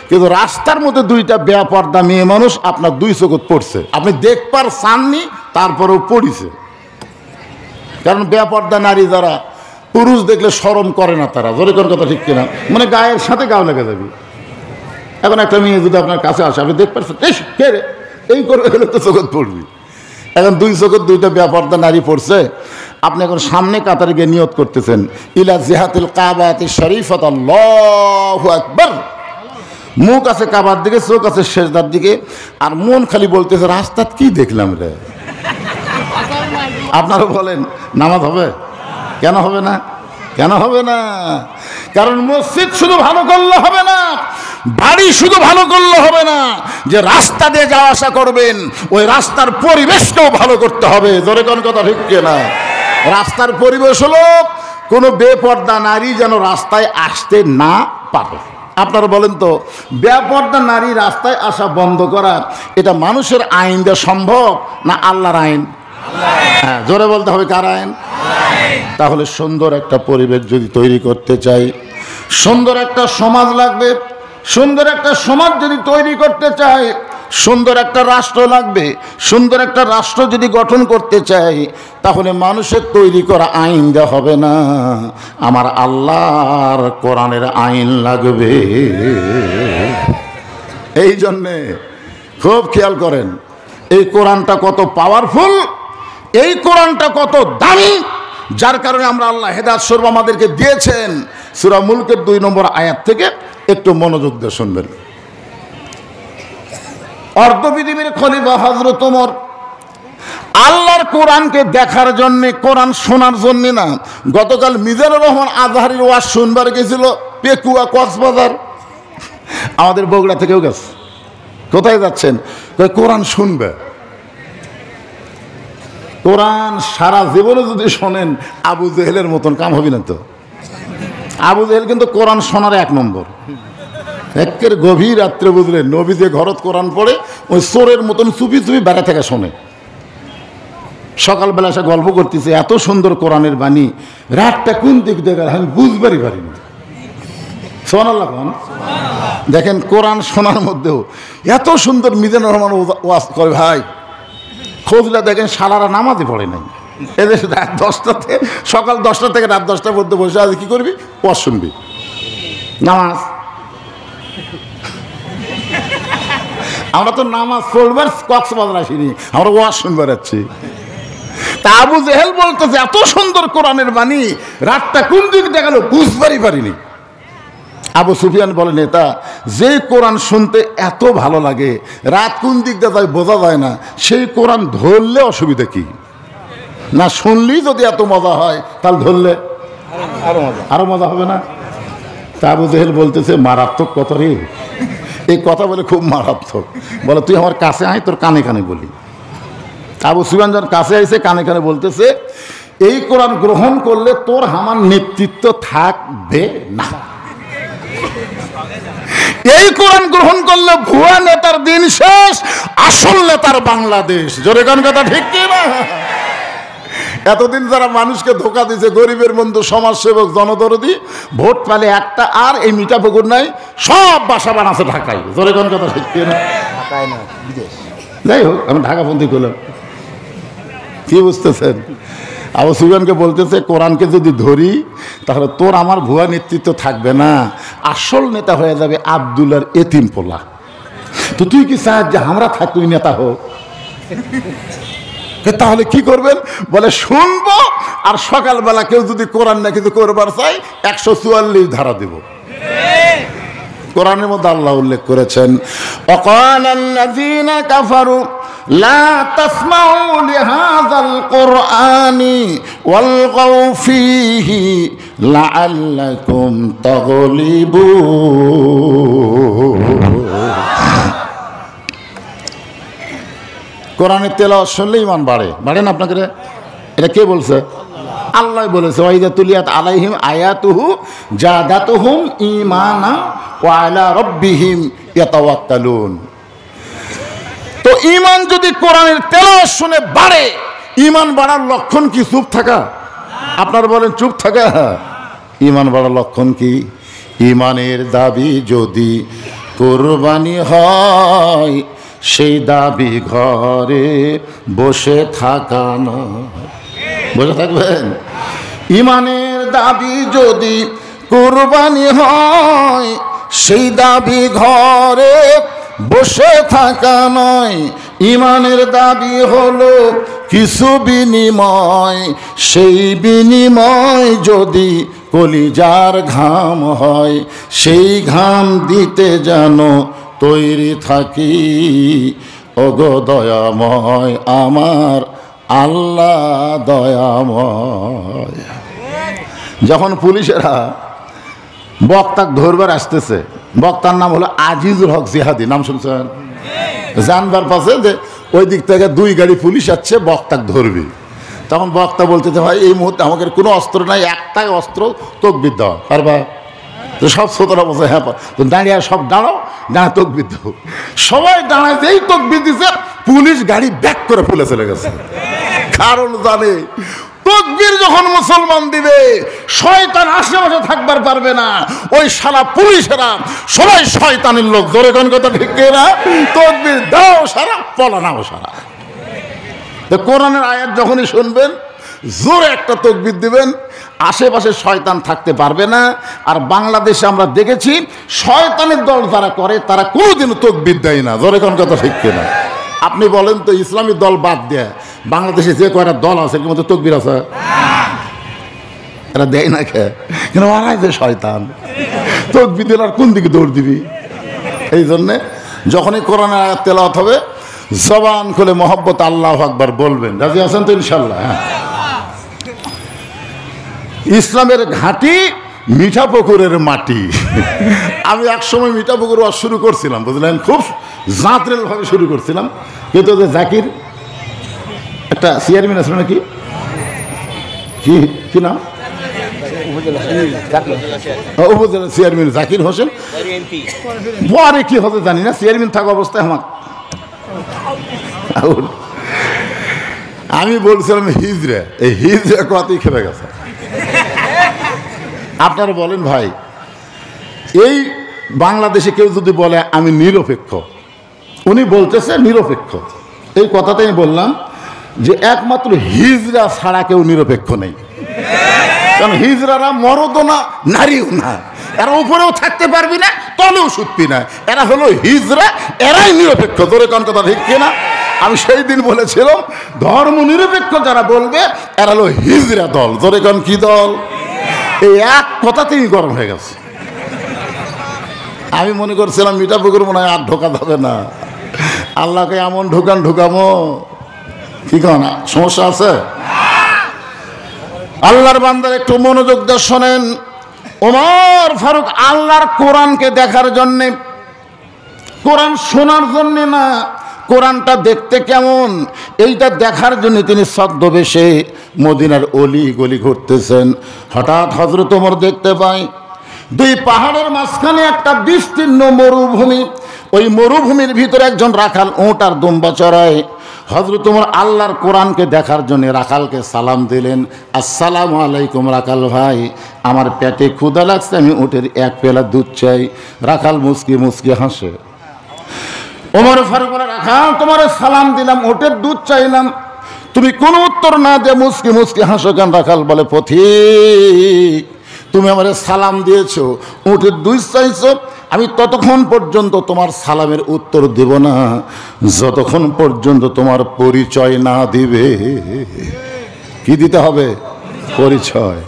কিন্তু রাস্তার মধ্যে 2টা বেপরদা মেয়ে মানুষ আপনার 2 চোখত পড়ছে, আপনি দেখবার চাননি, তারপরেও পড়িছে। কারণ বেপরদা নারী যারা, পুরুষ দেখলে শরম করে না তারা। জোরে কর কথা ঠিক কিনা? মানে গায়ের সাথে গাও লেগে যাবে। এখন একটা মেয়ে যদি আপনার কাছে আসে, আপনি দেখতে পাচ্ছেন, কে রে, এই করবে গেলে তো চোখত পড়বি। এখন 2 চোখত 2টা বেপরদা নারী পড়ছে, আপনি এখন সামনে কাতারে গিয়ে নিয়ত করতেছেন, ইলা জিহাতিল কাবাতি শরীফাত, আল্লাহু আকবার। মুখ আছে কাবার দিকে, চোখ আছে সেজদার দিকে, আর মন খালি বলতেছে, রাস্তাত কি দেখলাম রে। আপনারা বলেন নামাজ হবে? কেন হবে না? কেন হবে না? কারণ মসজিদ শুধু ভালো করলে হবে না, বাড়ি শুধু ভালো করলে হবে না, যে রাস্তা দিয়ে যাওয়া আসা করবেন ওই রাস্তার পরিবেশটাও ভালো করতে হবে। জোরে কোন কথা ঠিক কিনা? রাস্তার পরিবেশ হলো কোনো বেপর্দা নারী যেন রাস্তায় আসতে না পারে। আপনারা বলেন তো, বেপর্দা নারী রাস্তায় আসা বন্ধ করা, এটা মানুষের আইন দেওয়া সম্ভব না আল্লাহর আইন? হ্যাঁ, জোরে বলতে হবে, কার আইন? তাহলে সুন্দর একটা পরিবেশ যদি তৈরি করতে চাই, সুন্দর একটা সমাজ লাগবে। সুন্দর একটা সমাজ যদি তৈরি করতে চাই, সুন্দর একটা রাষ্ট্র লাগবে। সুন্দর একটা রাষ্ট্র যদি গঠন করতে চাই, তাহলে মানুষের তৈরি করা আইন দেওয়া হবে না, আমার আল্লাহর কোরআনের আইন লাগবে। এই জন্যে খুব খেয়াল করেন, এই কোরআনটা কত পাওয়ারফুল, এই কোরআনটা কত দামি, যার কারণে আমরা আল্লাহ হেদায়েত স্বরূপ আমাদেরকে দিয়েছেন। সূরা মুলকের 2 নম্বর আয়াত থেকে একটু মনোযোগ দিয়ে শুনবেন। অর্ধ পৃথিবীর খলিফা হযরত ওমর আল্লাহর কোরআনকে দেখার জন্য, কোরআন শোনার জন্য না, গতকাল মিজানুর রহমান আজহারীর ওয়াজ শুনবার গেছিল পেকুয়া কক্সবাজার। আমাদের বগুড়া থেকেও গেছে। কোথায় যাচ্ছেন? কোরআন শুনবে। কোরআন সারা জীবনে যদি শোনেন আবু জেহেলের মতন কাম হবে না তো। আবু জেহেল কিন্তু কোরআন শোনার 1 নম্বর। একের গভীর রাত্রে বুঝলেন নবী যে ঘরত কোরআন পড়ে ওই চোরের মতন চুপি চুপি বেড়া থেকে শোনে। সকালবেলা সে গল্প করতেছে, এত সুন্দর কোরআনের বাণী, রাতটা কোন দিক দিয়ে গেল আমি বুঝবারই পারিনি। সুবহানাল্লাহ। দেখেন কোরআন শোনার মধ্যেও এত সুন্দর মিজানুর রহমান ওয়াজ করে ভাই, খোঁজলে দেখেন সারারা নামাজই পড়ে নাই। এদের রাত 10টাতে, সকাল 10টা থেকে রাত 10টার মধ্যে বসে আজ কি করবি? ওয়াজ শুনবি, নামাজ। আমরা তো নামাজ পড়বার কক্সবাজার আসিনি, আমরা ওয়াজ শুনবার যাচ্ছি। তা আবু জেহেল বলতেছে এত সুন্দর কোরআনের বাণী, রাতটা কোন দিক দিয়ে গেল বুঝবারই পারিনি। আবু সুফিয়ান বলে, নেতা যে কোরআন শুনতে এত ভালো লাগে, রাত কোন দিক দিয়ে যায় বোঝা যায় না, সেই কোরআন ধরলে অসুবিধা কি? না শুনলেই যদি এত মজা হয় তাহলে ধরলে আরো মজা হবে না? তা আবু জেহেল বলতেছে মারাত্মক কথা রে। এই কথা বলে খুব মারাত্মক। বলে তুই আমার কাছে আয়, তোর কানে কানে বলি। আবু সুফিয়ান যখন কাছে আইছে কানে কানে বলতেছে, এই কোরআন গ্রহণ করলে তোর আমার নেতৃত্ব থাকবে না। এই কোরআন গ্রহণ করলে ভুয়া নেতার দিন শেষ, আসল নেতার বাংলাদেশ। জোরে কোন কথা ঠিক কি না? এতদিন যারা মানুষকে ধোকা দিয়েছে, গরিবের বন্ধু, সমাজসেবক, জনদরদি, ভোট পেলে একটা আর এই মিঠাপুকুর নাই, সব বাসা বানাচ্ছে ঢাকায়। জোরে কোন কথা ঠিক কি না? ঢাকায় না, বিদেশ। যাই হোক, আমি ঢাকাপন্থী করলাম, কি বুঝতেছেন? আবু সুফিয়ানকে বলতেছে কোরআনকে যদি ধরি তাহলে তোর আমার ভুয়া নেতৃত্ব থাকবে না, আসল নেতা হয়ে যাবে আব্দুল্লাহর এতিম পোলা। তো তুই কি চাস যে আমরা থাক, তুই নেতা হোক? তাহলে কি করবেন? বলে শুনবো, আর সকালবেলা কেউ যদি কোরআন না কিছু করবার চাই 144 ধারা দেব। কোরআনের মধ্যে আল্লাহ উল্লেখ করেছেন, ওয়াকালাল্লাযীনা কাফারু লা তাসমাউ লিহাযাল কুরআনি ওয়ালগাউ ফীহি লাআল্লাকুম তাগলিবুন। কোরআনের তেলাওয়াত শুনলে ঈমান বাড়ে। বাড়ে না আপনাকে? এটা কে বলছে? আল্লাহ বলেছে, ওয়াইদা তুলিয়াত আলাইহিম আয়াতুহু জাদাতুহুম ঈমানা ওয়া আলা রাব্বিহিম ইয়াতাওয়াক্কালুন। তো ঈমান যদি কোরআনের তেলাওয়াত শুনে বাড়ে, ঈমান বাড়ার লক্ষণ কি চুপ থাকা? আপনারা বলেন চুপ থাকা? ঈমান বাড়ার লক্ষণ কি? ঈমানের দাবি যদি কুরবানি হয়, সেই দাবি ঘরে বসে থাকা না। বসে থাকবেন? ঈমানের দাবি যদি কুরবানি হয়, সেই দাবি ঘরে বসে থাকা নয়। ঈমানের দাবি হলো কিছু বিনিময়, সেই বিনিময় যদি কলিজার ঘাম হয়, সেই ঘাম দিতে যেন তৈরি থাকি। ওগো দয়াময় আমার আল্লাহ দয়াময়। যখন পুলিশেরা বক্তাক ধরবার আসতেছে, বক্তার নাম হলো আজিজুল হক জিহাদি, নাম শুনছেন? জানবার পাশে যে ওই দিক থেকে 2 গাড়ি পুলিশ আসছে, বক্তাক ধরবি। তখন বক্তা বলতেছে, ভাই এই মুহূর্তে আমাদের কোনো অস্ত্র নাই, একটাই অস্ত্র তকবীর দেওয়া। পারবা? তো সব শ্রোতারা বলছে হ্যাঁ। তো দাঁড়িয়ে সব দাঁড়াও, দাঁড়া তকবীর দেবো। সবাই দাঁড়ায়, যেই তকবীর দিছে পুলিশ গাড়ি ব্যাক করে ফুলে চলে গেছে। কারণ জানে তকবীর যখন মুসলমান দিবে, শয়তান আশেপাশে থাকবার পারবে না। ওই শালা পুলিশেরা সবাই শয়তানের লোক। জোরে কোন কথা ঠিক না? তকবীর দাও সারা, পলানাও সারা। কোরআনের আয়াত যখনই শুনবেন জোরে একটা তকবীর দিবেন, আশেপাশে শয়তান থাকতে পারবে না। আর বাংলাদেশে আমরা দেখেছি শয়তানের দল যারা করে তারা কোনোদিনও তকবীর দেয় না। জোরে কোন কথা ঠিক না? আপনি বলেন তো, ইসলামী দল বাদ দেয় বাংলাদেশে যে কয়টা দল আছে এর মধ্যে তকবীর আছে? এরা দেয় না কে? কেন? ওরাই যে শয়তান। তকবীর দিলে আর কোন দিকে দৌড় দিবি? এই জন্যে যখনই কোরআনের আয়াত তেলাওয়াত হবে জবান খুলে মহব্বত আল্লাহু আকবার বলবেন। রাজি আছেন তো ইনশাল্লাহ? হ্যাঁ। ইসলামের ঘাঁটি মিঠাপুকুরের মাটি। আমি একসময় মিঠাপুকুর ওয়াজ শুরু করছিলাম, বুঝলেন, খুব জাঁতরেল ভাবে শুরু করছিলাম, কিন্তু যে জাকির একটা চেয়ারম্যান আছে নাকি, কি নাম, উপজেলা চেয়ারম্যান জাকির হোসেন, পরে কি হবে জানি না, চেয়ারম্যান থাকা অবস্থায় আমার আমি বলছিলাম হিজড়া, এই হিজড়া কথাই খেপে গেছে। আপনারা বলেন ভাই, এই বাংলাদেশে কেউ যদি বলে আমি নিরপেক্ষ, উনি বলতেছে নিরপেক্ষ, এই কথাটাই আমি বললাম যে একমাত্র হিজড়া ছাড়া কেউ নিরপেক্ষ নেই। কারণ হিজড়ারা মরদও না, নারীও না, এরা উপরেও থাকতে পারবি না, তলেও শুতবি না, এরা হলো হিজড়া, এরাই নিরপেক্ষ। ধরে কোন কথা ঠিক কিনা? আমি সেই দিন বলেছিলাম ধর্ম নিরপেক্ষ যারা বলবে এরা হলো হিজড়া দল। ধরে কোন কি দল? এই এক কথাতেই গরম হয়ে গেছে। আমি মনে করছিলাম মিঠাপুকুর মনে হয় আর ঢোকা যাবে না, আল্লাহকে এমন ঢুকামো, কি না সমস্যা আছে? আল্লাহর বান্দার একটু মনোযোগ দিয়ে শোনেন। ওমর ফারুক আল্লাহর কোরআনকে দেখার জন্যে, কোরআন শোনার জন্যে না, কোরআনটা দেখতে কেমন এইটা দেখার জন্য তিনি ছদ্মবেশে মদিনার অলি গলি ঘুরতেছেন। হঠাৎ হযরত ওমর দেখতে পায় দুই পাহাড়ের মাঝখানে একটা বিস্তীর্ণ মরুভূমি, ওই মরুভূমির ভিতরে একজন রাখাল উট আর দুম্বা চড়ায়। হযরত ওমর আল্লাহর কোরআনকে দেখার জন্য রাখালকে সালাম দিলেন, আসসালামু আলাইকুম রাখাল ভাই, আমার পেটে ক্ষুধা লাগছে, আমি উটের এক পেলা দুধ চাই। রাখাল মুচকি মুচকি হাসে। ওমর ফারুক বলে, রাখাল তোমার সালাম দিলাম, উটের দুধ চাইলাম, তুমি কোনো উত্তর না দিয়ে মুচকি মুচকি হাসো কেন? রাখাল বলে, পথিক তুমি আমার সালাম দিয়েছো, উটের দুধ চাইছো, আমি ততক্ষণ পর্যন্ত তোমার সালামের উত্তর দেব না যতক্ষণ পর্যন্ত তোমার পরিচয় না দিবে। কি দিতে হবে? পরিচয়।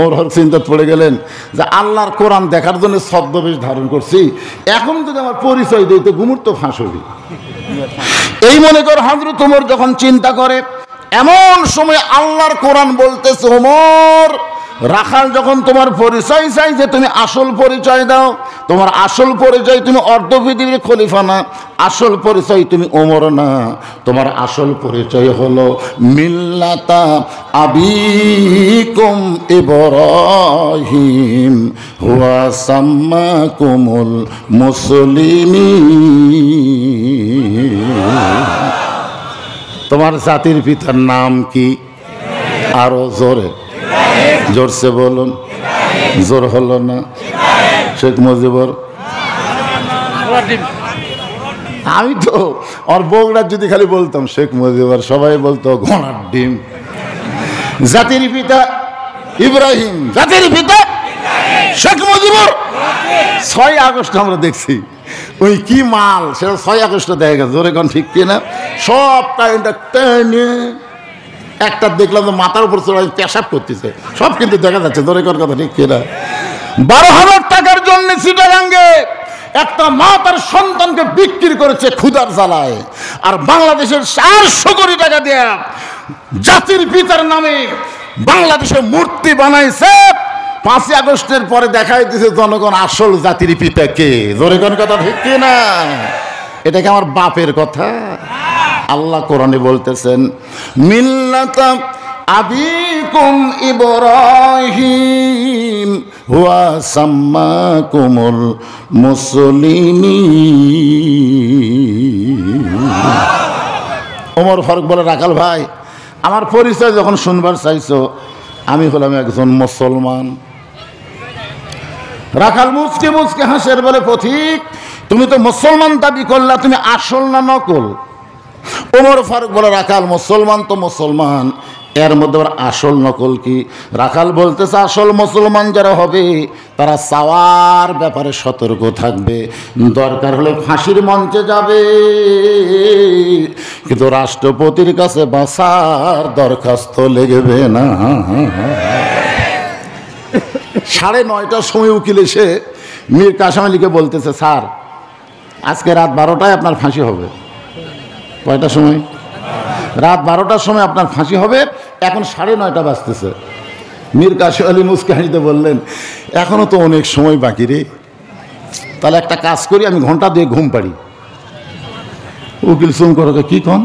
ওর চিন্তা পড়ে গেলেন যে আল্লাহর কোরআন দেখার জন্য ছদ্মবেশ ধারণ করছি, এখন যদি আমার পরিচয় দিই তো গুমুর তো ফাঁস হবি। এই মনে কর হযরত ওমর যখন চিন্তা করে, এমন সময় আল্লাহর কোরআন বলতেছে, ওমর রাখাল যখন তোমার পরিচয় চাই যে তুমি আসল পরিচয় দাও, তোমার আসল পরিচয় তুমি অর্ধ পৃথিবীর খলিফা না, আসল পরিচয় তুমি ওমর না, তোমার আসল পরিচয় হলো মিল্লাতা আবিকুম ইব্রাহিম হুয়া সাম্মাকুমুল মুসলিমিন। তোমার জাতির পিতার নাম কি? আরো জোরে, জোরসে বলুন। জোর হলো না? শেখ মুজিবুর। আমি তো আর বগুড়ার যদি খালি বলতাম শেখ মুজিবুর, সবাই বলতো ঘোড়ার ডিম। জাতির পিতা ইব্রাহিম, জাতির পিতা শেখ মুজিবুর। 6 আগস্ট আমরা দেখছি, ওই কি মাল সেটা 6 আগস্ট দেখা গেছে। জোরে কোন ঠিক কিনা? সব টাইমটা টেনে একটা দেখলাম যে মাথার উপর চড়াই পেশাব করতেছে, সব কিন্তু দেখা যাচ্ছে। ধরে কর কথা ঠিক কিনা? 12,000 টাকার জন্য চিটাগাঙ্গে একটা মা তার সন্তানকে বিক্রি করেছে ক্ষুধার জ্বালায়, আর বাংলাদেশের 400 কোটি টাকা দেয়া জাতির পিতার নামে বাংলাদেশে মূর্তি বানাইছে। 5 আগস্টের পরে দেখাই দিয়েছে জনগণ আসল জাতির পিতা কে। ধরে কোন কথা ঠিক কিনা? এটা কি আমার বাপের কথা? আল্লাহ কোরআনে বলতেছেন মিল্লাতা আবিকুম ইব্রাহিম হুয়া সাম্মাকুমুল মুসলিমিন। ওমর ফারুক বলে, রাখাল ভাই আমার পরিচয় যখন শুনবার চাইছো, আমি হলাম একজন মুসলমান। রাখাল মুচকে মুচকে হাসের বলে, পথিক তুমি তো মুসলমান দাবি করলা, তুমি আসল না নকল? ওমর ফারুক বলে, রাখাল মুসলমান তো মুসলমান, এর মধ্যে আসল নকল কি? রাখাল বলতেছে, আসল মুসলমান যারা হবে তারা চাওয়ার ব্যাপারে সতর্ক থাকবে, দরকার হলে ফাঁসির মঞ্চে যাবে, কিন্তু রাষ্ট্রপতির কাছে বাঁচার দরখাস্ত লেগবে না। 9:30টার সময় উকিল এসে মীর কাসেম আলীকে বলতেছে, স্যার আজকে রাত 12টায় আপনার ফাঁসি হবে। কয়টার সময়? রাত 12টার সময় আপনার ফাঁসি হবে। এখন 9:30 বাজতেছে, মীর কাসেম আলী মুস্কি হাসিতে বললেন, এখনো তো অনেক সময় বাকি রে, তাহলে একটা কাজ করি, আমি ঘন্টা দিয়ে ঘুম পাড়ি। উকিল সুম করে, কি কন?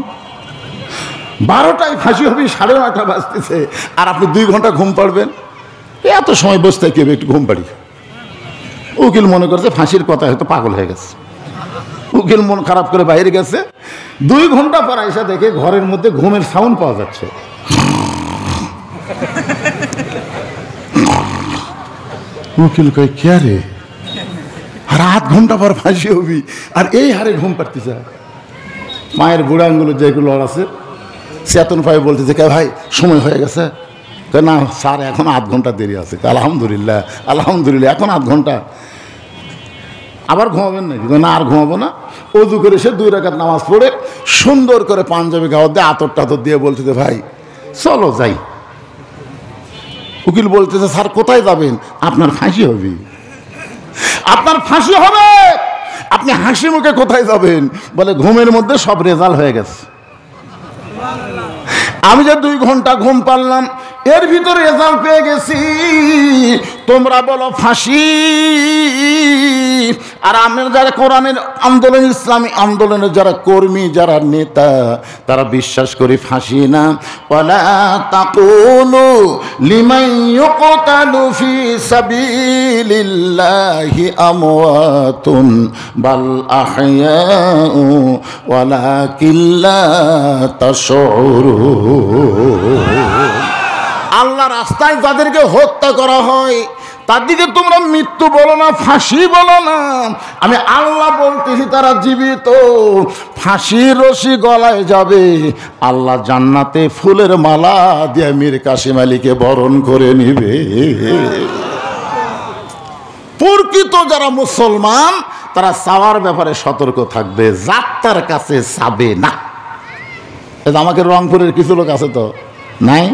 12টায় ফাঁসি হবে, 9:30 বাজতেছে, আর আপনি 2 ঘন্টা ঘুম পাড়বেন? এত সময় বসতে কি হবে, একটু ঘুম পাড়ি। উকিল মনে করছে ফাঁসির কথা হয়তো পাগল হয়ে গেছে। উকিল মন খারাপ করে বাইরে গেছে। 2 ঘন্টা পর এসে দেখে ঘরের মধ্যে ঘুমের সাউন্ড পাওয়া যাচ্ছে। উকিল কয়, কে রে? আর 8 ঘন্টা পর ফাঁসি হবি, আর এই হারে ঘুম পাড়তেছে। মায়ের বুড়া আঙ্গুলো যেগুলো আছে, চেতন ভাই বলতেছে, কে ভাই সময় হয়ে গেছে? না স্যার, এখন 8 ঘন্টা দেরি আছে। আলহামদুলিল্লাহ, আলহামদুলিল্লাহ, এখন 8 ঘন্টা। আবার ঘুমাবেন নাকি? না, আর ঘুমাবো না। অজু করে সে 2 রাকাত নামাজ পড়ে সুন্দর করে পাঞ্জাবি গাওয়া দিয়ে আতর টাতর দিয়ে বলতেছে, ভাই চলো যাই। উকিল বলতেছে, স্যার কোথায় যাবেন? আপনার ফাঁসি হবে, আপনার ফাঁসি হবে। আপনি হাসি মুখে কোথায় যাবেন? বলে, ঘুমের মধ্যে সব রেজাল্ট হয়ে গেছে। আমি যে 2 ঘন্টা ঘুম পারলাম, এর ভিতরে রেজাল্ট পেয়ে গেছি। তোমরা বলো ফাঁসি। আর আমরা যারা কোরআনের আন্দোলন, ইসলামী আন্দোলনের যারা কর্মী, যারা নেতা, তারা বিশ্বাস করি ফাঁসি না। ওয়ালা তাকুলু লিমান ইউকতালু ফি সাবিলিল্লাহি আমওয়াতুন বাল আহইয়াউ ওয়ালাকিন লা তাশউরুন। আল্লাহ রাস্তায় যাদেরকে হত্যা করা হয় তাদেরকে তোমরা মৃত্যু বলো না, ফাঁসি বলো না। আমি আল্লাহ বলতেছি তারা জীবিত। ফাঁসির রশি গলায় যাবে, আল্লাহ জান্নাতে ফুলের মালা দিয়ে মীর কাসেম আলীকে বরণ করে নিবে। প্রকৃত যারা মুসলমান তারা চাওয়ার ব্যাপারে সতর্ক থাকবে, যাত্রার কাছে চাবে না। আমাকে রংপুরের কিছু লোক আছে তো নাই,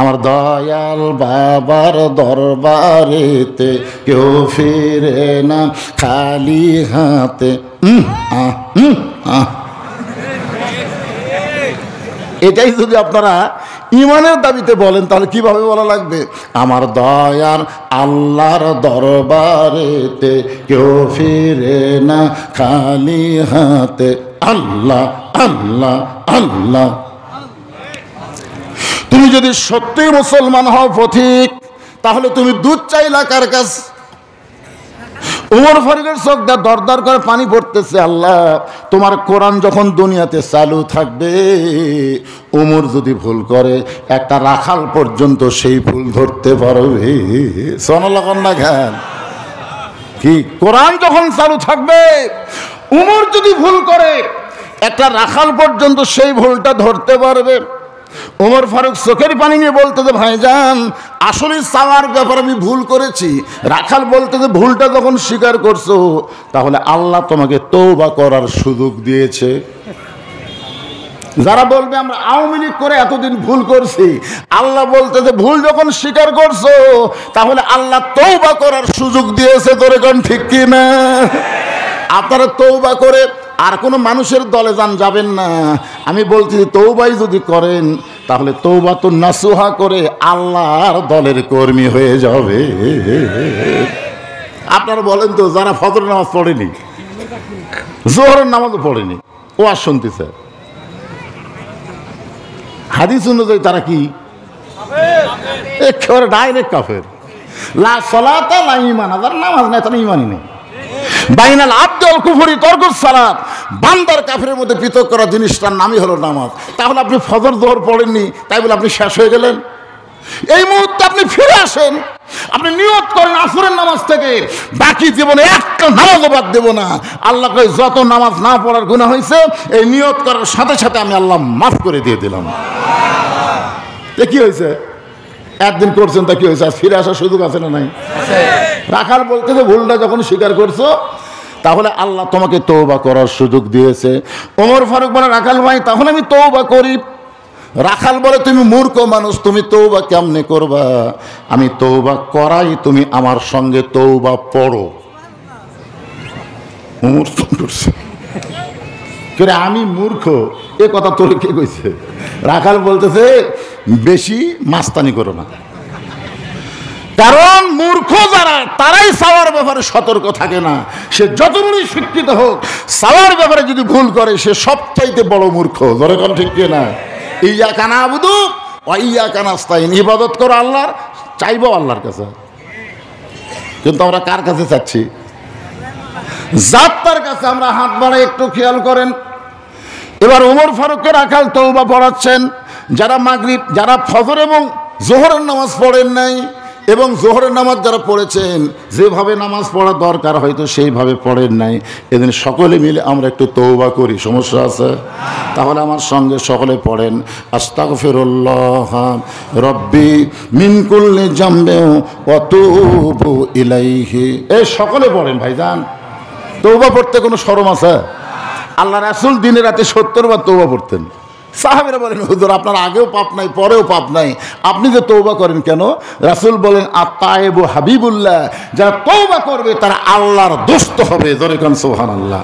আমার দয়াল বাবার দরবারেতে কেউ ফিরে না খালি হাতে। এটাই যদি আপনারা ইমানের দাবিতে বলেন, তাহলে কিভাবে বলা লাগবে? আমার দয়ার আল্লাহর দরবারেতে কেউ ফিরে না খালি হাতে। আল্লাহ আল্লাহ আল্লাহ। তুমি যদি সত্যি মুসলমান হও পথিক, তাহলে তুমি দুধ চাইলা কার কাছে? উমর ফারুকের চোখ দিয়ে দরদর করে পানি পড়তেছে। আল্লাহ, তোমার কোরআন যখন দুনিয়াতে চালু থাকবে, উমর যদি ভুল করে একটা রাখাল পর্যন্ত সেই ভুল ধরতে পারবে। সোনালাগন না খান কি? কোরআন যখন চালু থাকবে, উমর যদি ভুল করে একটা রাখাল পর্যন্ত সেই ভুলটা ধরতে পারবে। ওমর ফারুক চোখের পানি নিয়ে বলতেছে, ভাইজান আসলে চাওয়ার ব্যাপারে আমি ভুল করেছি। রাখাল বলতেছে, ভুলটা যখন স্বীকার করছো, তাহলে আল্লাহ তোমাকে তওবা করার সুযোগ দিয়েছে। যারা বলবে আমরা আওয়ামী লীগ করে এতদিন ভুল করছি, আল্লাহ বলতেছে ভুল যখন স্বীকার করছো, তাহলে আল্লাহ তওবা করার সুযোগ দিয়েছে। তোরে কোন ঠিক কি না? আপনারা তওবা করে আর কোনো মানুষের দলে যাবেন না। আমি বলছি, তওবাই যদি করেন, তাহলে তওবা তো নাসুহা করে আল্লাহর দলের কর্মী হয়ে যাবে। আপনারা বলেন তো, যারা ফজর নামাজ পড়েনি, জোহরের নামাজও পড়েনি, ওয়াজ শুনতেছে, হাদিস অনুযায়ী তারা কি? একেবারে ডাইরেক্ট কাফের। লা সালাতা লা ঈমান। যার নামাজ নাই তার ঈমানই নেই। বাইনাল আব্দুল কুফরি তরকুস সালাত। বান্দার কাফেরের মধ্যে পৃথক করা জিনিসটার নামই হলো নামাজ। তাহলে আপনি ফজর জোহর পড়েননি, তাই বলে আপনি শেষ হয়ে গেলেন? এই মুহূর্তে আপনি ফিরে আসেন, আপনি নিয়ত করেন আসরের নামাজ থেকে বাকি জীবনে একটা নামাজও বাদ দেব না। আল্লাহ কয়, যত নামাজ না পড়ার গুনাহ হয়েছে, এই নিয়ত করার সাথে সাথে আমি আল্লাহ মাফ করে দিয়ে দিলাম। এ কি হয়েছে? একদিন করছেন তা কি হয়েছে? আর ফিরে আসার সুযোগ আছে না নাই? রাখাল বলতে যে ভুলটা যখন স্বীকার করছো, তাহলে আল্লাহ তোমাকে তওবা করার সুযোগ দিয়েছে। ওমর ফারুক বলে, রাখাল ভাই তাহলে আমি তওবা করি। রাখাল বলে, তুমি মূর্খ মানুষ, তুমি তওবা কেমনে করবা? আমি তওবা করাই, তুমি আমার সঙ্গে তওবা পড়ো। ওমর ফোন করছে, আমি মূর্খ, এ কথা তোর কে কইছে? রাখাল বলতেছে, বেশি মাস্তানি করো না। কারণ মূর্খ যারা তারাই চাওয়ার ব্যাপারে সতর্ক থাকে না। সে যত বড়ই শিক্ষিত হোক, চাওয়ার ব্যাপারে যদি ভুল করে সে সবচাইতে বড় মূর্খ। ধরে কোন ঠিক না? ইয়াকা নাবুদু ওয়া ইয়াকা নাস্তাইন, ইবাদত করো আল্লাহর, চাইবো আল্লাহর কাছে। কিন্তু আমরা কার কাছে চাচ্ছি? জাত্তার কাছে আমরা হাত বাড়াই। একটু খেয়াল করেন, এবার ওমর ফারুককে রাখাল তওবা পড়াচ্ছেন। যারা মাগরিব, যারা ফজর এবং জোহরের নামাজ পড়েন নাই, এবং জোহরের নামাজ যারা পড়েছেন, যেভাবে নামাজ পড়া দরকার হয়তো সেইভাবে পড়েন নাই, এদিন সকলে মিলে আমরা একটু তওবা করি। সমস্যা আছে? তাহলে আমার সঙ্গে সকলে পড়েন, আস্তাগফিরুল্লাহ রব্বি মিন কুল্লি জামবি ওয়া তুবু ইলাইহি। এই সকলে পড়েন ভাইজান। তওবা পড়তে কোনো শরম আছে? আল্লাহ রাসূল দিনে রাতে 70 বার তওবা পড়তেন। সাহাবীরা বলেন, হুজুর আপনার আগেও পাপ নাই, পরেও পাপ নাই, আপনি যে তওবা করেন কেন? রাসূল বলেন, আত-তায়েবু হাবিবুল্লাহ, যারা তওবা করবে তারা আল্লাহর দোস্ত হবে। জোরে কোন সুবহানাল্লাহ।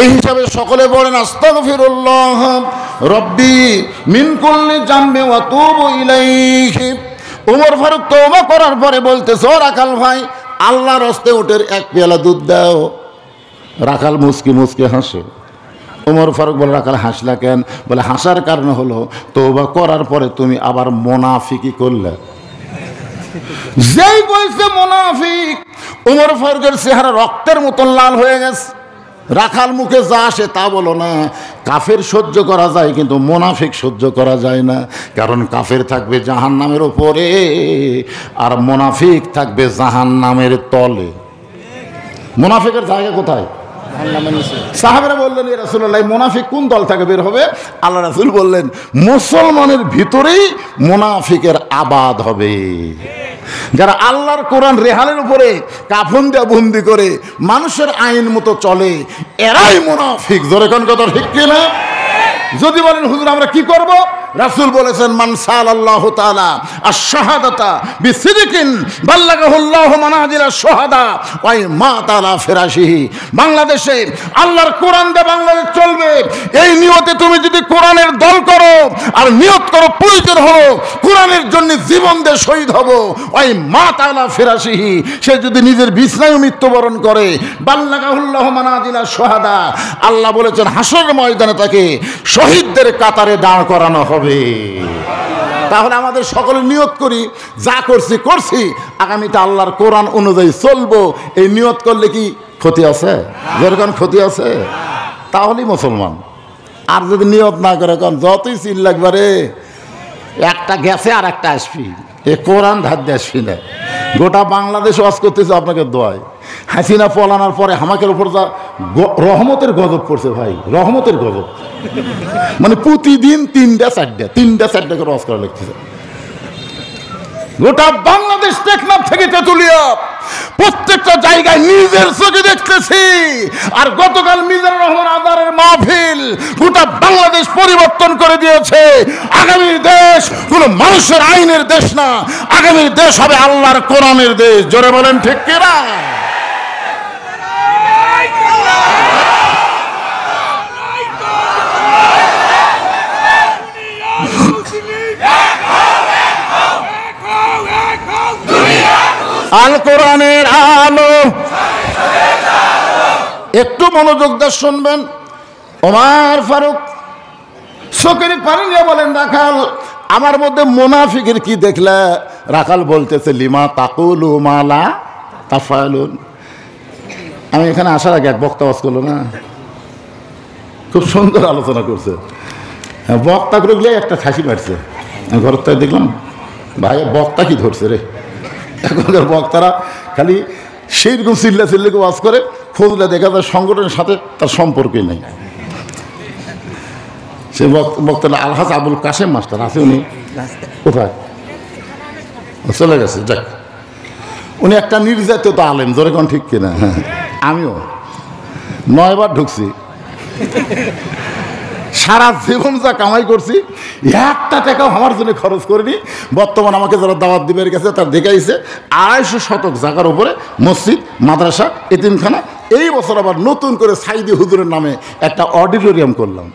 এই হিসাবে সকলে বলেন, আস্তাগফিরুল্লাহ রব্বি মিন কুল্লি জামবি ওয়া তুবু ইলাইহি। ওমর ফারুক তওবা করার পরে বলতেছে, ও রাখাল ভাই, আল্লাহর হস্তে উটের এক পেয়ালা দুধ দাও। রাখাল মুচকি মুচকি হাসে। ওমর ফারুক বলে, রাখাল হাসলা কেন? বলে, হাসার কারণ হলো তওবা করার পরে তুমি আবার মুনাফিকি করলে। যেই বলছে মুনাফিক, ওমর ফারুকের চেহারা রক্তের মতন লাল হয়ে গেছে। রাখাল মুখে যা আসে তা বলো না। কাফের সহ্য করা যায়, কিন্তু মুনাফিক সহ্য করা যায় না। কারণ কাফের থাকবে জাহান্নামের উপরে, আর মুনাফিক থাকবে জাহান্নামের তলে। মুনাফিকের জায়গা কোথায়? সাহাবারা বললেন, ইয়া রাসূলুল্লাহ, মুনাফিক কোন দল থেকে বের হবে? আল্লাহ রাসূল বললেন, মুসলমানের ভিতরেই মুনাফিকের আবাদ হবে। যারা আল্লাহর কোরআন রেহালের উপরে কাফন দিয়ে বন্দি করে মানুষের আইন মতো চলে, এরাই মুনাফিক। জোরে কোন কথা ঠিক কিনা? যদি বলেন হুজুর আমরা কি করব, রাসূল বলেছেন, মান সাল্লাল্লাহু তাআলা আশ-শাহাদাতা বিসিদকিন বাল্লাগাহুল্লাহু মানাজিলাশ শুহাদা ওয়া মা তাআলা ফিরাশিহি। বাংলাদেশে আল্লাহর কোরআন দিয়ে বাংলাদেশ চলবে, এই নিয়তে তুমি যদি কোরআনের দল করো আর নিয়ত করো প্রয়োজন হলো কোরআনের জন্য জীবন দিয়ে শহীদ হব, ওয়া মা তাআলা ফিরাশিহি, সে যদি নিজের বিছনায় মৃত্যুবরণ করে, বাল্লাগাহুল্লাহু মানাজিলাশ শুহাদা, আল্লাহ বলেছেন হাসরের ময়দানে তাকে শহীদদের কাতারে দাঁড় করানো হবে। তাহলে আমাদের সকলে নিয়ত করি, যা করছি করছি, আগামীতে আল্লাহর কোরআন অনুযায়ী চলবো। এই নিয়ত করলে কি ক্ষতি আছে? যেরকম ক্ষতি আছে, তাহলেই মুসলমান। আর যদি নিয়ত না করে, কারণ যতই চিল লাগবে রে, একটা গেছে আর একটা আসবি, এ কোরআন ধার দিয়ে আসবি না। গোটা বাংলাদেশ ওয়াজ করতেছে আপনাকে দোয়ায়। হাসিনা পলানোর পরে হামাকের উপর যা রহমতের গজব পড়ছে ভাই, রহমতের গজব। মানে প্রতিদিন তিনটা চারটা করে ওয়াজ করা লাগতেছে। গোটা বাংলাদেশ টেকনাফ থেকে তেতুলিয়া প্রত্যেকটা জায়গায় নিজের চোখে দেখতেছি। আর গতকাল মিজানুর রহমান আজারের মাহফিল গোটা বাংলাদেশ পরিবর্তন করে দিয়েছে। আগামীর দেশ কোন মানুষের আইনের দেশ না, আগামীর দেশ হবে আল্লাহর কোরআনের দেশ। জোরে বলেন ঠিক কিনা? আল কোরআনের আলো, একটু মনোযোগ দিয়ে শুনবেন। ওমর ফারুক চোখের পানি নিয়ে বলেন, রাখাল আমার মধ্যে মুনাফিকের কি দেখলা? রাখাল বলতেছে, লিমা তাকুলু মালা তাফালুন। আমি এখানে আসার আগে এক বক্তা ওয়াজ করলো না, খুব সুন্দর আলোচনা করছে। বক্তা করে গেলে একটা খাসি মারছে। আমি ঘরের তাই দেখলাম, ভাই বক্তা কি ধরছে রে। এখনকার বক্তারা খালি সেইরকম চিল্লা চিল্লিকে ওয়াজ করে, ফজলে দেখা যায় সংগঠনের সাথে তার সম্পর্কই নেই। সে বক্তা আলহাজ আবুল কাশেম মাস্টার আছে, উনি কোথায় চলে গেছে, যাক। উনি একটা নির্যাতিত আলেম। জোরে কোন ঠিক কিনা? আমিও 9 বার ঢুকছি, সারা জীবন যা কামাই করছি একটা টাকাও আমার জন্য খরচ করিনি। বর্তমান আমাকে যারা দাওয়াত দিবের গেছে তার দেখাইছে 250 শতক জায়গার উপরে মসজিদ, মাদ্রাসা, এতিমখানা। এই বছর আবার নতুন করে সাইদি হুজুরের নামে একটা অডিটোরিয়াম করলাম।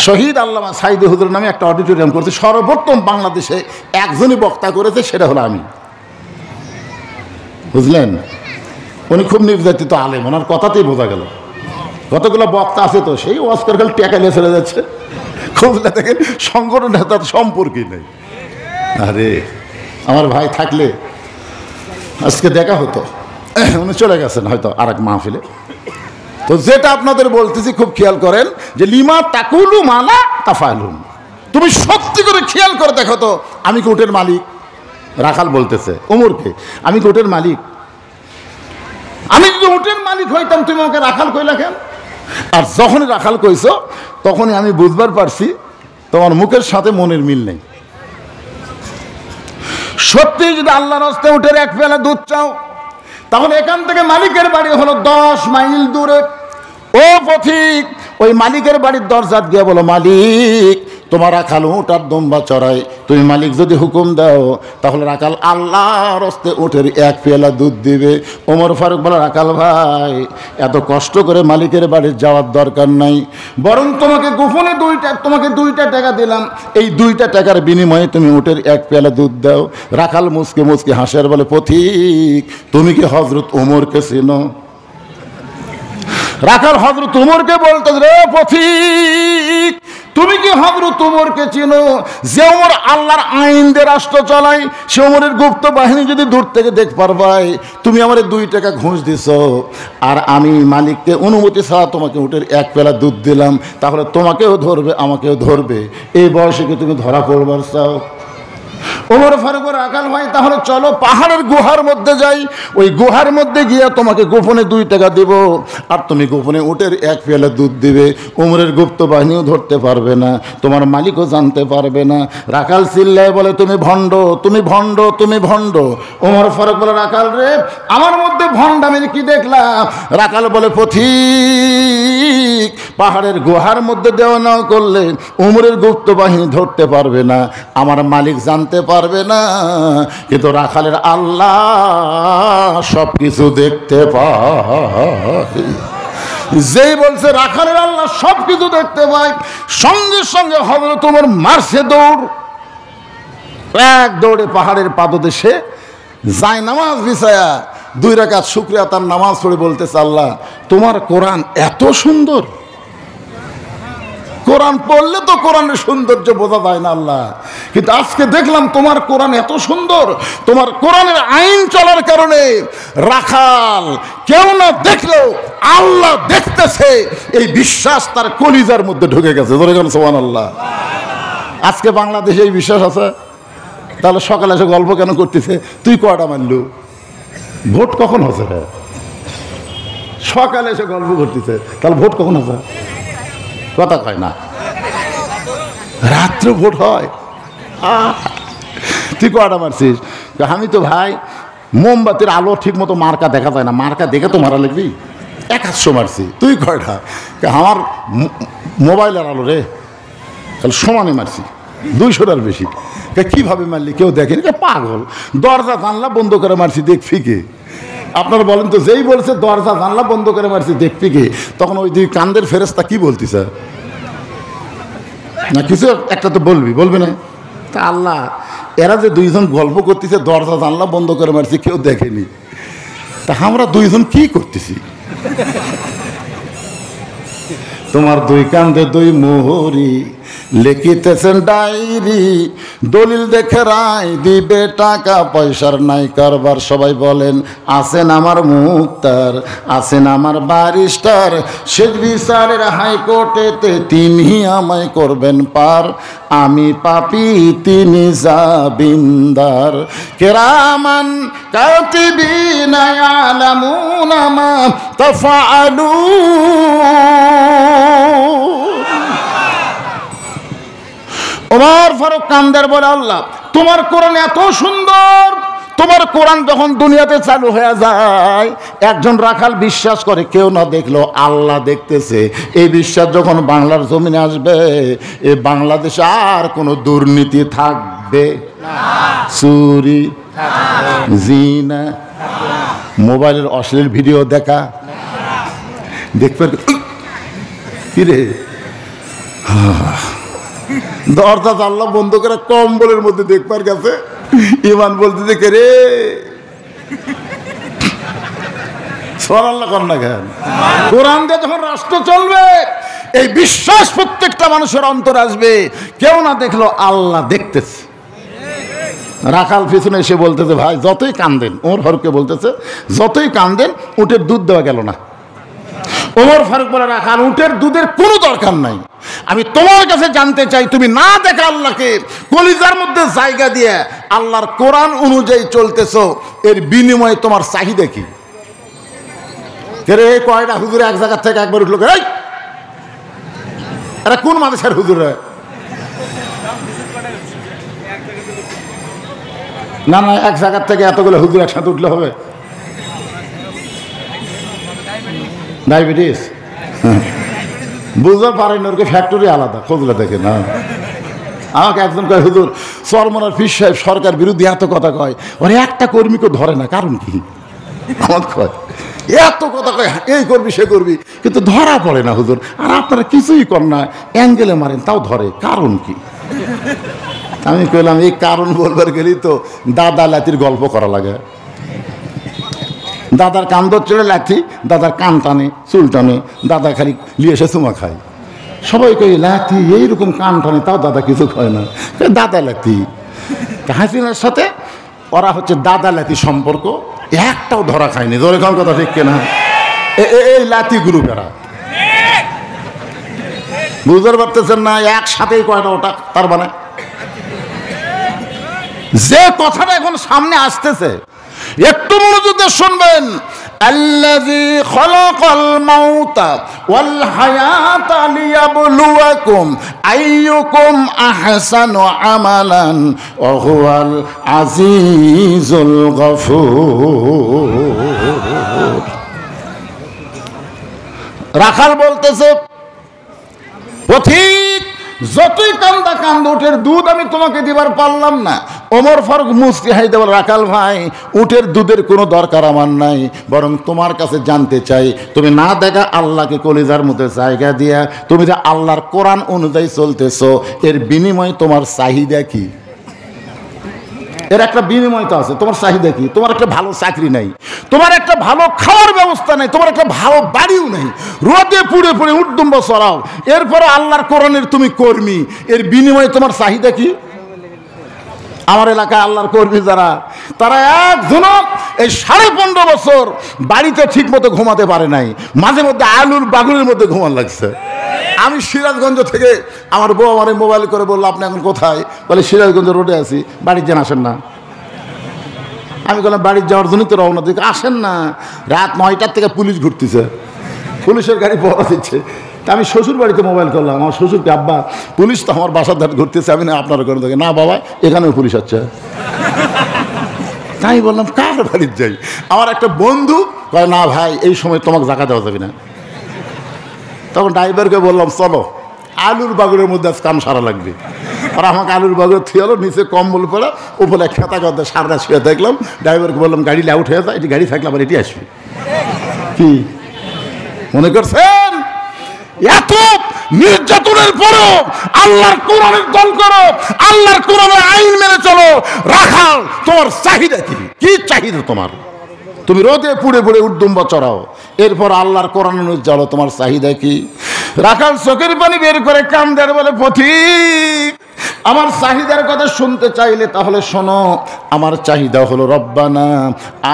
শহীদ আল্লামা সাইদি হুজুর নামে একটা অডিটোরিয়াম করছে, সর্বপ্রথম বাংলাদেশে একজনই বক্তা করেছে, সেটা হলো আমি। বুঝলেন, উনি খুব নির্যাতিত আলেম, ওনার কথাতেই বোঝা গেল। কতগুলো বক্তা আছে তো সেই ওয়াজ করে খালি টেকা নিয়ে চলে যাচ্ছে, খুঁজলে দেখেন সংগঠন তার সম্পর্কই নেই। আরে আমার ভাই থাকলে আজকে দেখা হতো, উনি চলে গেছেন হয়তো আর এক মাহফিলে। তো যেটা আপনাদের বলতেছি খুব খেয়াল করেন, যে লিমা তাকুলু মালা তাফালুন, তুমি সত্যি করে খেয়াল করে দেখো তো আমি কি উটের মালিক? রাখাল বলতেছে ওমরকে, আমি কি উটের মালিক? আমি যদি উটের মালিক হইতাম তুমি আমাকে রাখাল কইলা কেন? আর যখনই রাখাল কইছো তখনই আমি বুঝবার পারছি তোমার মুখের সাথে মনের মিল নেই। সত্যি যদি আল্লাহর রাস্তে উটের এক পেলা দুধ চাও, তাহলে এখান থেকে মালিকের বাড়ি হলো 10 মাইল দূরে। ও পথিক, ওই মালিকের বাড়ির দরজাত গিয়ে বলো, মালিক তোমার রাখাল উট আর দম্বা চড়াই, তুমি মালিক যদি হুকুম দাও তাহলে রাখাল আল্লাহর রাস্তে উটের এক পেয়ালা দুধ দিবে। ওমর ফারুক বলে, রাখাল ভাই এত কষ্ট করে মালিকের বাড়ির যাওয়ার দরকার নাই, বরং তোমাকে গোপনে তোমাকে 2টা টাকা দিলাম, এই 2টা টাকার বিনিময়ে তুমি উটের এক পেয়ালা দুধ দাও। রাখাল মুসকে মুসকে হাসের বলে, পথিক তুমি কি হযরত ওমরকে চেনো? রাখাল হযরত ওমরকে বলতে, রে পথিক তুমি কি হযরত ওমরকে চিনো? যে ওমর আল্লাহর আইন দিয়ে রাষ্ট্র চালায়, সে ওমরের গুপ্ত বাহিনী যদি দূর থেকে দেখ পারবাই, তুমি আমার 2 টাকা ঘুষ দিছ, আর আমি মালিককে অনুমতি ছাড়া তোমাকে উটের এক পেলা দুধ দিলাম, তাহলে তোমাকেও ধরবে আমাকেও ধরবে, এই বয়সে কি তুমি ধরা পড়বার চাও? ওমর ফারুক রাখাল ভাই তাহলে চলো পাহাড়ের গুহার মধ্যে যাই, ওই গুহার মধ্যে গিয়ে তোমাকে গোপনে 2 টাকা দিব, আর তুমি গোপনে উটের এক পেয়ালা দুধ দিবে, ওমরের গুপ্ত বাহিনীও ধরতে পারবে না, তোমার মালিকও জানতে পারবে না। রাখাল চিল্লায় বলে, তুমি ভণ্ড, তুমি ভণ্ড, তুমি ভণ্ড। ওমর ফারুক বলে, রাখাল রে আমার মধ্যে ভণ্ডামির কি দেখলাম? রাখাল বলে, পথিক পাহাড়ের গুহার মধ্যে দেওয়া নেওয়া করলে ওমরের গুপ্ত বাহিনী ধরতে পারবে না, আমার মালিক জানতে পারবে না, কিন্তু রাখালের আল্লাহ সব কিছু দেখতে পায়। যেই বলছে রাখালের আল্লাহ সব কিছু দেখতে পায়, সঙ্গে সঙ্গে হযরত ওমর মারছে দৌড়, এক দৌড়ে পাহাড়ের পাদদেশে যায় নামাজ বিছায়া 2 রাকাত শুকরিয়া তার নামাজ পড়ে বলতেছে, আল্লাহ তোমার কোরআন এত সুন্দর, কোরআন পড়লে তো কোরআনের সৌন্দর্য বোঝা যায় না আল্লাহ, কিন্তু আজকে দেখলাম তোমার কোরআন এত সুন্দর, তোমার কোরআনের আইন চলার কারণে রাখাল কেউ না দেখলেও আল্লাহ দেখতেছে, এই বিশ্বাস তার কলিজার মধ্যে ঢুকে গেছে। ধরে গেল সুবহানাল্লাহ। আজকে বাংলাদেশে এই বিশ্বাস আছে, তাহলে সকালে এসে গল্প কেন করতেছে? তুই কয়টা মানলু? ভোট কখন হচ্ছে? সকালে এসে গল্প করতেছে, তাহলে ভোট কখন হচ্ছে? কথা কয় না, রাত্রে ভোট হয়। তুই কয়টা মারছিস? আমি তো ভাই মোমবাতির আলো ঠিক মতো মার্কা দেখা যায় না, মার্কা দেখে তো মারা লাগবি, 100 মারছি। তুই কয়টা? আমার মোবাইলের আলো রে, তাহলে সমানে মারছি, 200টার বেশি। কিভাবে মারলি? কেউ দেখেনি, পাগল, দরজা জানলা বন্ধ করে মারছি, দেখবি কে? আপনারা বলেন তো, যেই বলছে দরজা জানলা বন্ধ করে মারছি দেখবি কে, তখন ওই 2 কান্দের ফেরেশতা কি বলতিছে না? কিছু একটা তো বলবি না? তা আল্লাহ এরা যে 2 জন গল্প করতেছে দরজা জানলা বন্ধ করে মারছি, কেউ দেখেনি, তা আমরা 2 জন কি করতেছি? তোমার 2 কান্দে 2 মোহরি লিখিতেছেন ডায়েরি, দলিল দেখে রায় দিবে, টাকা পয়সার নাই কারবার। সবাই বলেন, আছেন আমার মুক্তার, আছেন আমার ব্যারিস্টার, শেষ বিচারের হাইকোর্টেতে তিনি আমায় করবেন পার, আমি পাপী তিনি জাবিনদার, কেরামান কাতিবিনা ইয়ালামুনা মা তাফআলুন। ওমর ফারুক কান্দার বলে, আল্লাহ তোমার কোরআন এত সুন্দর, তোমার কোরআন যখন দুনিয়াতে চালু হয়ে যায়, একজন রাখাল বিশ্বাস করে কেউ না দেখলো আল্লাহ দেখতেছে, এই বিশ্বাস যখন বাংলার জমিনে আসবে, এই বাংলাদেশে আর কোনো দুর্নীতি থাকবে না, চুরি, জিনা, মোবাইলের অশ্লীল ভিডিও দেখা, দেখবে কি রে দরজা জানলা বন্ধ করে কম্বলের মধ্যে দেখবার কাছে ইমান বলতেছে কে রে সুবহানাল্লাহ কন্যা খান। কোরআন দিয়ে যখন রাষ্ট্র চলবে এই বিশ্বাস প্রত্যেকটা মানুষের অন্তর আসবে, কেউ না দেখলো আল্লাহ দেখতেছে। রাখাল পিছনে এসে বলতেছে ভাই যতই কান্দেন, ওমর ফারুককে বলতেছে যতই কান্দেন উটের দুধ দেওয়া গেল না। ওমর ফারুক বলে রাখাল উটের দুধের কোনো দরকার নাই, আমি তোমার কাছে জানতে চাই তুমি না দেখা আল্লাহকে কলিজার মধ্যে জায়গা দিয়ে আল্লাহর কোরআন অনুযায়ী চলতেছো, এর বিনিময়ে তোমার চাহিদা কি? এই কয়টা হুজুর এক জায়গা থেকে একবার উঠলো, এই এরা কোন মানুষের হুজুর? না না, এক জায়গার থেকে এতগুলো হুজুর একসাথে উঠলে হবে? ডায়াবেটিস বুঝতে পারেন, ওরকে ফ্যাক্টরি আলাদা, খোঁজলে দেখে না। আমাকে একজন কয় হুজুর চরমনার পীর সাহেব সরকার বিরোধী এত কথা কয়, ওরা একটা কর্মীকে ধরে না, কারণ কি? আমার কয় এত কথা কয় এই করবি সে করবি, কিন্তু ধরা পড়ে না হুজুর। আর আপনারা কিছুই কর না, অ্যাঙ্গেলে মারেন তাও ধরে, কারণ কি? আমি কইলাম এই কারণ বলবার গেলেই তো দাদা লাঠির গল্প করা লাগে। দাদার কান্দর চড়ে লাঠি, দাদার কান টানে, চুল টানে, দাদা খালি লিয়ে এসে চুমা খায়। সবাই কই লাঠি এইরকম কান টানে, তাও দাদা কিছু খায় না, দাদা লাঠি। হাসিনার সাথে ওরা হচ্ছে দাদা লাঠি সম্পর্ক, একটাও ধরা খায়নি। ধরে কোন কথা ঠিক কিনা? এই লাঠি গ্রুপ এরা, বুঝতে পারতেছেন না? একসাথেই কয়টা ওটা, তার মানে যে কথাটা এখন সামনে আসতেছে একটু মনোযোগ দিয়ে শুনবেন। আল্লাযী খালাকাল মাউতা ওয়াল হায়াতা লিয়াবলুয়াকুম আইয়ুকুম আহসানু আমালান ওয়া হুয়াল আজিজুল গফুর। রাখাল বলতেছে পথিক যতই কান্দা কান্দ, উটের দুধ আমি তোমাকে দিবার পারলাম না। ওমর ফারুক মুস্কি হাইতে বলে রাখাল ভাই উটের দুধের কোনো দরকার আমার নাই, বরং তোমার কাছে জানতে চাই তুমি না দেখা আল্লাহকে কলিজার মধ্যে জায়গা দিয়া তুমি যে আল্লাহর কোরআন অনুযায়ী চলতেছো, এর বিনিময়ে তোমার চাহিদা কি? এর একটা বিনিময় তো আছে। তোমার চাহিদা কি? তোমার একটা ভালো চাকরি নাই, তোমার একটা ভালো খাওয়ার ব্যবস্থা নেই, তোমার একটা ভালো বাড়িও নেই, রোদে পুড়ে পুড়ে উঠদুম্ব চড়াও, এরপরে আল্লাহর কোরআনের তুমি কর্মী, এর বিনিময়ে তোমার চাহিদা কি? আমার এলাকায় আল্লাহর কর্মী যারা, তারা একজনও এই 15.5 বছর বাড়িতে ঠিক মতো ঘুমাতে পারে নাই, মাঝে মধ্যে আলুর বাগুনের মধ্যে ঘুমান লাগছে। আমি সিরাজগঞ্জ থেকে আমার বউ আমার মোবাইল করে বললো আপনি এখন কোথায়? বলে সিরাজগঞ্জ রোডে আছি, বাড়ির যান আসেন না। আমি বললাম বাড়ির যাওয়ার জন্যই তো রওনা দিকে, আসেন না, রাত 9টার থেকে পুলিশ ঘুরতেছে, পুলিশের গাড়ি পড়া দিচ্ছে। তা আমি শ্বশুর বাড়িতে মোবাইল করলাম, আমার শ্বশুরকে আব্বা পুলিশ তো আমার বাসার ধারে ঘুরতেছে। আমি না আপনার ঘরে থেকে, না বাবা এখানেও পুলিশ আছে। তাই বললাম কার বাড়ির যাই? আমার একটা বন্ধু কয় না ভাই এই সময় তোমাকে জায়গা দেওয়া যাবে না। তখন ড্রাইভারকে বললাম চলো আলুর বাগুরের মধ্যে আজ কাম সারা লাগবে। আর আমাকে আলুর বাগুর থিয়ে হলো, নিচে কম্বল পড়া, উপরে খেতা কথা সারা শুয়ে দেখলাম। ড্রাইভারকে বললাম গাড়ি আউট হয়ে যায়, এটি গাড়ি থাকলে আবার এটি আসবে। কি মনে করছেন? এত নির্যাতনের পরও আল্লাহর কোরআনের দল করো, আল্লাহর কোরআনের আইন মেনে চলো। রাখাল তোমার চাহিদা কি? কি চাহিদা তোমার? তুমি রোদে পুড়ে পুড়ে উদ্দুম্বা চড়াও, এরপর আল্লাহর কোরআন অনুযায়ী চলো, তোমার চাহিদা কি? রাখাল চোখের পানি বের করে কান্দার বলে পথিক আমার চাহিদার কথা শুনতে চাইলে তাহলে শোনো, আমার চাহিদা হলো রব্বানা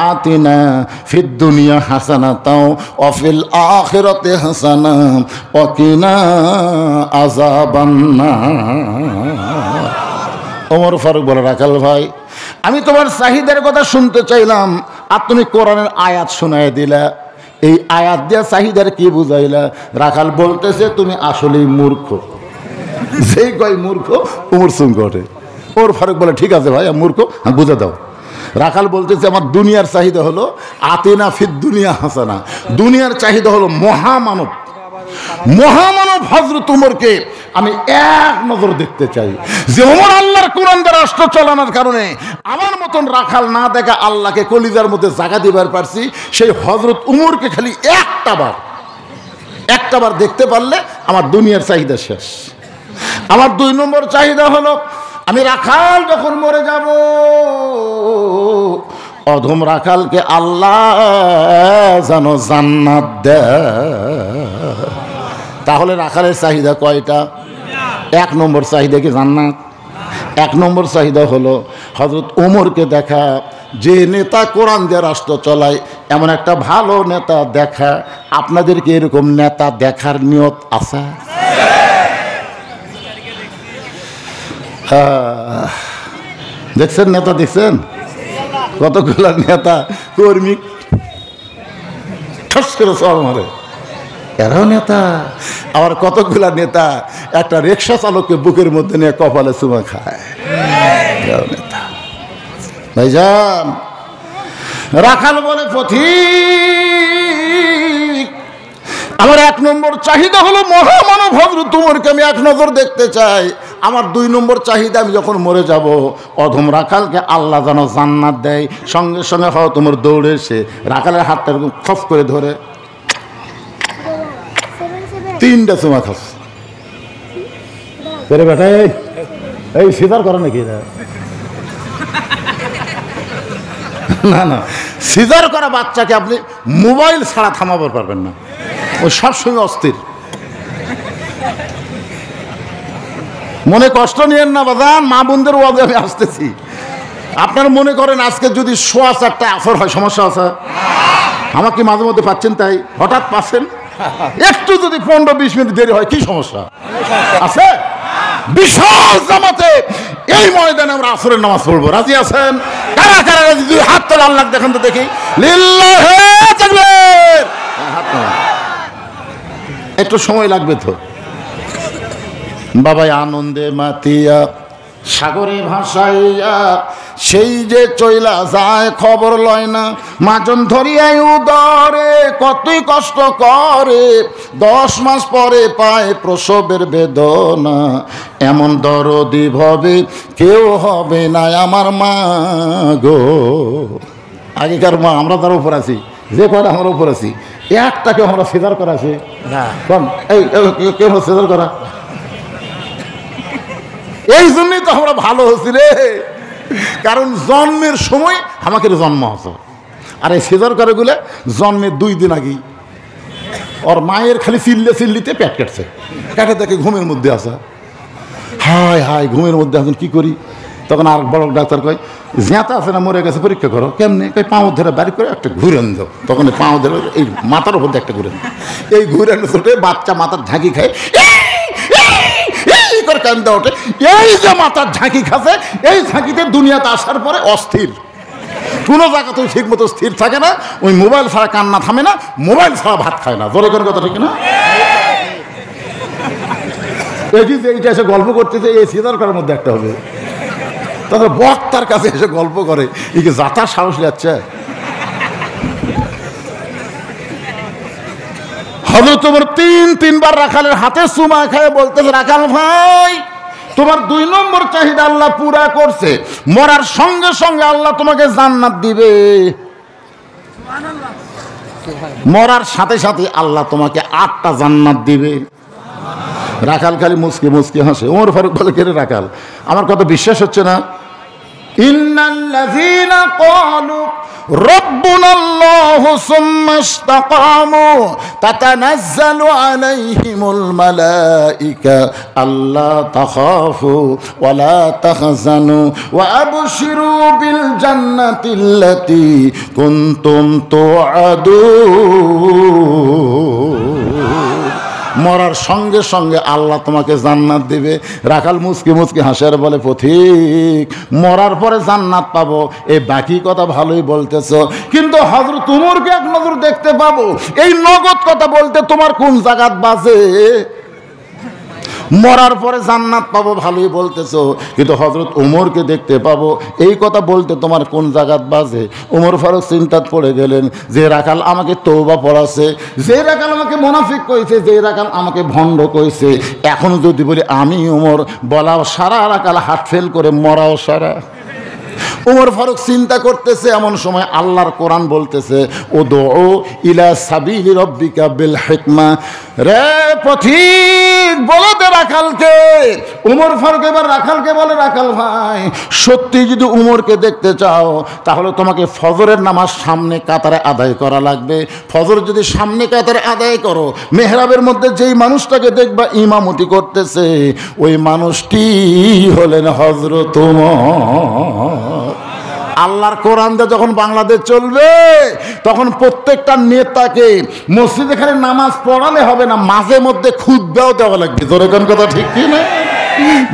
আতিনা ফিদ দুনিয়া হাসানাতাও ওয়া ফিল আখিরাতি হাসানা ওয়া কিনা আযাবান্নার। ওমর ফারুক বলে রাখাল ভাই আমি তোমার চাহিদার কথা শুনতে চাইলাম, আর তুমি কোরআনের আয়াত শোনায় দিলা। এই আয়াত দিয়া চাহিদার কি বুঝাইলা? রাখাল বলতেছে তুমি আসলেই মূর্খ। যেই কয় মূর্খ উমর সুম ঘটে। ওর ফারুক বলে ঠিক আছে ভাই আমি মূর্খ, বুঝে দাও। রাখাল বলতেছে আমার দুনিয়ার চাহিদা হলো আতিনা ফিদ দুনিয়া হাসানা, দুনিয়ার চাহিদা হলো মহামানব, মহামানব হযরত উমরকে আমি এক নজর দেখতে চাই। যে ওমর আল্লাহর কোরআন দ্বারা রাষ্ট্র চালানোর কারণে আমার মতন রাখাল না দেখা আল্লাহকে কলিজার মধ্যে জায়গা দিবার পারছি, সেই হযরত উমরকে খালি একটা বার দেখতে পারলে আমার দুনিয়ার চাহিদা শেষ। আমার 2 নম্বর চাহিদা হলো আমি রাখাল যখন মরে যাব অধম রাখালকে আল্লাহ যেন জান্নাত দেয়। তাহলে রাখালের চাহিদা কয়টা? 1 নম্বর চাহিদা কি জান্নাত? 1 নম্বর চাহিদা হলো হযরত ওমরকে দেখা, যে নেতা কোরআন দিয়ে রাষ্ট্র চলায় এমন একটা ভালো নেতা দেখা। আপনাদেরকে এরকম নেতা দেখার নিয়ত আছে? দেখছেন নেতা? দেখছেন কতগুলো নেতা কর্মী ঠস করে চল মারে, এরাও নেতা। আবার কতগুলা নেতা একটা রিক্সা চালককে বুকের মধ্যে নিয়ে কপালে চুমা খায়, এরাও নেতা। ভাইজান, রাখাল বলে পথিক আমার 1 নম্বর চাহিদা হলো মহামানব হযরত ওমরকে আমি 1 নজর দেখতে চাই। আমার 2 নম্বর চাহিদা আমি যখন মরে যাব অধম রাখালকে আল্লাহ যেন জান্নাত দেয়। সঙ্গে সঙ্গে হয়তো তোমার দৌড়ে এসে রাখালের হাতটা এরকম খপ করে ধরে 3টা চুমা খাস। বেটা এই সিজার করে নাকি? না না, সিজার করা বাচ্চাকে আপনি মোবাইল ছাড়া থামাবার পারবেন না, ও সবসময় অস্থির। মনে কষ্ট নিয়েন না বাজান, মা বোনদের ওয়াজে আমি আসতেছি। আপনার মনে করেন আজকে যদি 4:15 আসর হয়, সমস্যা আছে? আমাকে মাঝে মধ্যে পাচ্ছেন, তাই হঠাৎ পাচ্ছেন। একটু যদি 15-20 মিনিট দেরি হয় কি সমস্যা আছে? বিশাল জামাতে এই ময়দানে আমরা আসরের নামাজ পড়বো, রাজি আছেন? কারা কারা রাজি? 2 হাত তোলা, আল্লাহ দেখেন তো দেখি। লিল্লাহি তাকবীর। হাত তোলা, একটু সময় লাগবে তো। বাবাই আনন্দে মাতিয়া সাগরে ভাসাইয়া সেই যে চইলা যায় খবর লয় না। মাজন ধরিয়াই উদরে কতই কষ্ট করে, 10 মাস পরে পায় প্রসবের বেদনা। এমন দরদি ভবে কেউ হবে না আমার মা গো। আগেকার মা, আমরা তার উপর আছি, যে কটা আমরা উপর আছি, একটাকে আমরা সিজার করা আছে। এই কেউ সিজার করা, এই জন্যই তো আমরা ভালো হচ্ছি রে। কারণ জন্মের সময় আমাকে জন্ম হতো, আর এই সিজার করে গুলে জন্মের 2 দিন আগেই ওর মায়ের খালি চিল্লিতে পেট কাটছে, কাটে দেখে ঘুমের মধ্যে আসা। হায় হায়, ঘুমের মধ্যে এখন কি করি? তখন আর বড় ডাক্তার কয়, জ্যাঁতা আছে না মরে গেছে, পরীক্ষা করো। কেমনে? কই পাও ধরে বাড়ি করে একটা ঘুরেন দাও। তখন পাও ধরে এই মাথার উপর একটা ঘুরেন, এই ঘুরেন ছোটে বাচ্চা মাথার ঝাঁকি খায়, করে কান্দা ওঠে। এই যে মাথার ঝাঁকি খাচ্ছে, এই ঝাঁকিতে দুনিয়াতে আসার পরে অস্থির, কোনো জায়গা তো ঠিক মতো স্থির থাকে না। ওই মোবাইল ছাড়া কান্না থামে না, মোবাইল ছাড়া ভাত খায় না। জোরে করে কথা ঠিক না? এইটা এসে গল্প করতেছে, এই সিজার করার মধ্যে একটা হবে। তারপর বক্তার কাছে এসে গল্প করে, এই যে যাতার সাহস যাচ্ছে। হযরত ওমর 3বার রাখালের হাতে চুমা খায় বলতেছে, রাখাল ভাই, তোমার 2 নম্বর চাহিদা আল্লাহ পুরা করছে। মরার সঙ্গে সঙ্গে আল্লাহ তোমাকে জান্নাত দিবে। মরার সাথে সাথে আল্লাহ তোমাকে 8টা জান্নাত দিবে। রাখাল খালি মুচকি মুচকি হাসে। ওমর ফারুক বলে, কে রে রাখাল, আমার কথা বিশ্বাস হচ্ছে না? ইন্নাল্লাযীনা ক্বালু রাব্বুনাল্লাহু সুম্মা ইসতাকামু তাতানাজ্জালু আলাইহিমুল মালায়েকা আল্লা তাখাফু ওয়া লা তাহজানু ওয়া আবশিরু বিল জান্নাতিল্লাতী কুনতুম তুআদুন। মরার সঙ্গে সঙ্গে আল্লাহ তোমাকে জান্নাত দিবে। রাখাল মুচকি মুচকি হাসে আর বলে, পথিক, মরার পরে জান্নাত পাবো, এই বাকি কথা ভালোই বলতেছ, কিন্তু হযরত ওমরকে 1 নজর দেখতে পাবো, এই নগদ কথা বলতে তোমার কোন জায়গাত বাজে? মরার পরে জান্নাত পাবো ভালোই বলতেছো, কিন্তু হযরত ওমরকে দেখতে পাবো, এই কথা বলতে তোমার কোন জায়গাত বাজে? ওমর ফারুক চিন্তাত পড়ে গেলেন, যে রাখাল আমাকে তওবা পড়াছে, যে রাখাল আমাকে মুনাফিক কইছে, যে রাখাল আমাকে ভণ্ড কইছে, এখন যদি বলি আমি ওমর, বলাও সারা, রাখাল হার্ট ফেল করে মরাও সারা। ওমর ফারুক চিন্তা করতেছে, এমন সময় আল্লাহর কোরআন বলতেছে, উদউ ইলা সাবিলি রাব্বিকা বিল হিকমা। রে পথিক, বলে দে রাখালকে উমর ফারুক এবার রাখালকে বলে, রাখাল ভাই সত্যি যদি উমরকে দেখতে চাও তাহলে তোমাকে ফজরের নামাজ সামনে কাতারে আদায় করা লাগবে। ফজর যদি সামনে কাতারে আদায় করো, মেহরাবের মধ্যে যেই মানুষটাকে দেখবা ইমামতি করতেছে ওই মানুষটি হলেন হযরত উমর। আল্লাহর কোরআনটা যখন বাংলাদেশ চলবে তখন প্রত্যেকটা নেতাকে মসজিদে খালি নামাজ পড়ালে হবে না, মাঝে মধ্যে খুতবাও দেওয়া লাগবে। তোর এখন কথা ঠিক কি না?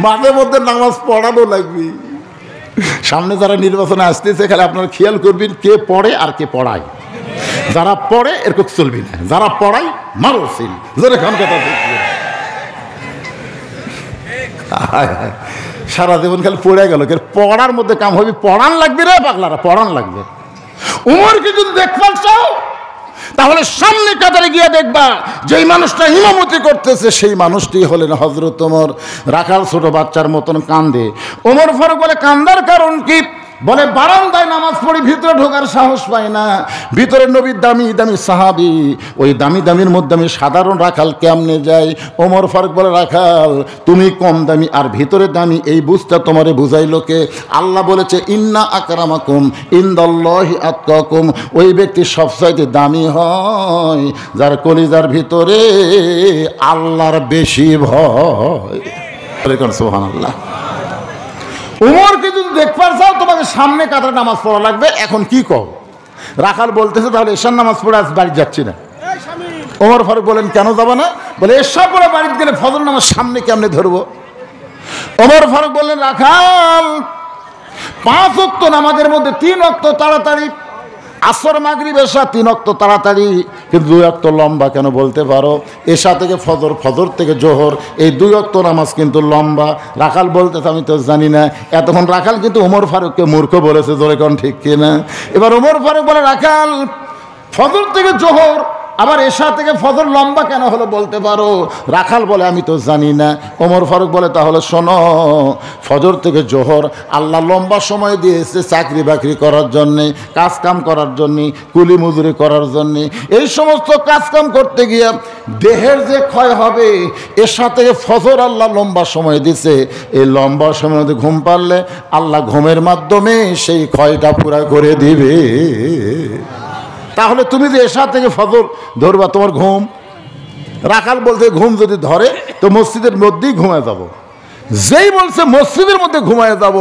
মাঝে মধ্যে নামাজ পড়ানো লাগবে। সামনে যারা নির্বাচনে আসতেছে খালি আপনারা খেয়াল করবেন কে পড়ে আর কে পড়ায়। যারা পড়ে এরকম চলবি না, যারা পড়ায় মারুসিল। তোর এখন কথা ঠিক সারা জীবন খালি পড়ে গেল, পড়ার মধ্যে কাম হবে, পড়ান লাগবে রে পাগলারা, পড়ান লাগবে। উমরকে যদি দেখবার চাও তাহলে সামনে কাতারে গিয়ে দেখবা যেই মানুষটা ইমামতি করতেছে সেই মানুষটি হলেন হযরত ওমর। রাখাল ছোট বাচ্চার মতন কান্দে। ওমর ফারুক বলে, কান্দার কারণ কি? বলে, বারান্দায় নামাজ পড়ি, ভিতরে ঢোকার সাহস পাই না। ভিতরে নবীর দামি দামি সাহাবি, ওই দামি দামির মধ্যে আমি সাধারণ রাখাল কেমনে যাই? ওমর ফারুক বলে, রাখাল তুমি কম দামি আর ভিতরে দামি, এই বুঝটা তোমারে বুঝাইলো কে? আল্লাহ বলেছে, ইন্না আকরামাকুম ইনদাল্লাহি আতকাকুম। ওই ব্যক্তি সবচাইতে দামি হয় যার কলিজার ভিতরে আল্লাহর বেশি ভয়। সুবহানাল্লাহ। উমরকে যদি দেখবার চাও তোমাকে সামনে কাতারে নামাজ পড়া লাগবে। এখন কি কও? রাখাল বলতেছে, তাহলে এশার নামাজ পড়ে আজ বাড়ি যাচ্ছি না। ওমর ফারুক বলেন, কেন যাবো না? বলে, এশা পড়ে বাড়িতে গেলে ফজর নামাজ সামনে কেমনে ধরবো? ওমর ফারুক বললেন, রাখাল 5 ওয়াক্ত নামাজের মধ্যে 3 ওয়াক্ত তাড়াতাড়ি, আসর মাগরিব এশা 3 ওয়াক্ত তাড়াতাড়ি, কিন্তু 2 ওয়াক্ত লম্বা কেন বলতে পারো? এশা থেকে ফজর, ফজর থেকে জোহর, এই 2 ওয়াক্ত নামাজ কিন্তু লম্বা। রাখাল বলতেছে, আমি তো জানি না। এতক্ষণ রাখাল কিন্তু ওমর ফারুককে মূর্খ বলেছে, জোরে কোন ঠিক কিনা? এবার ওমর ফারুক বলে, রাখাল ফজর থেকে জোহর আবার এশা থেকে ফজর লম্বা কেন হলো বলতে পারো? রাখাল বলে, আমি তো জানি না। ওমর ফারুক বলে, তাহলে শোনো, ফজর থেকে জোহর আল্লাহ লম্বা সময় দিয়েছে চাকরি বাকরি করার জন্যে, কাজ কাম করার জন্যে, কুলি মজুরি করার জন্যে। এই সমস্ত কাজ কাম করতে গিয়ে দেহের যে ক্ষয় হবে, এশা থেকে ফজর আল্লাহ লম্বা সময় দিছে। এই লম্বা সময়ের মধ্যে ঘুম পারলে আল্লাহ ঘুমের মাধ্যমে সেই ক্ষয়টা পুরা করে দিবে। তাহলে তুমি যে এশা থেকে ফজর ধরবা, তোমার ঘুম, রাখাল বলতে ঘুম যদি ধরে তো মসজিদের মধ্যেই ঘুমায় যাব। যেই বলছে মসজিদের মধ্যে ঘুমায় যাব,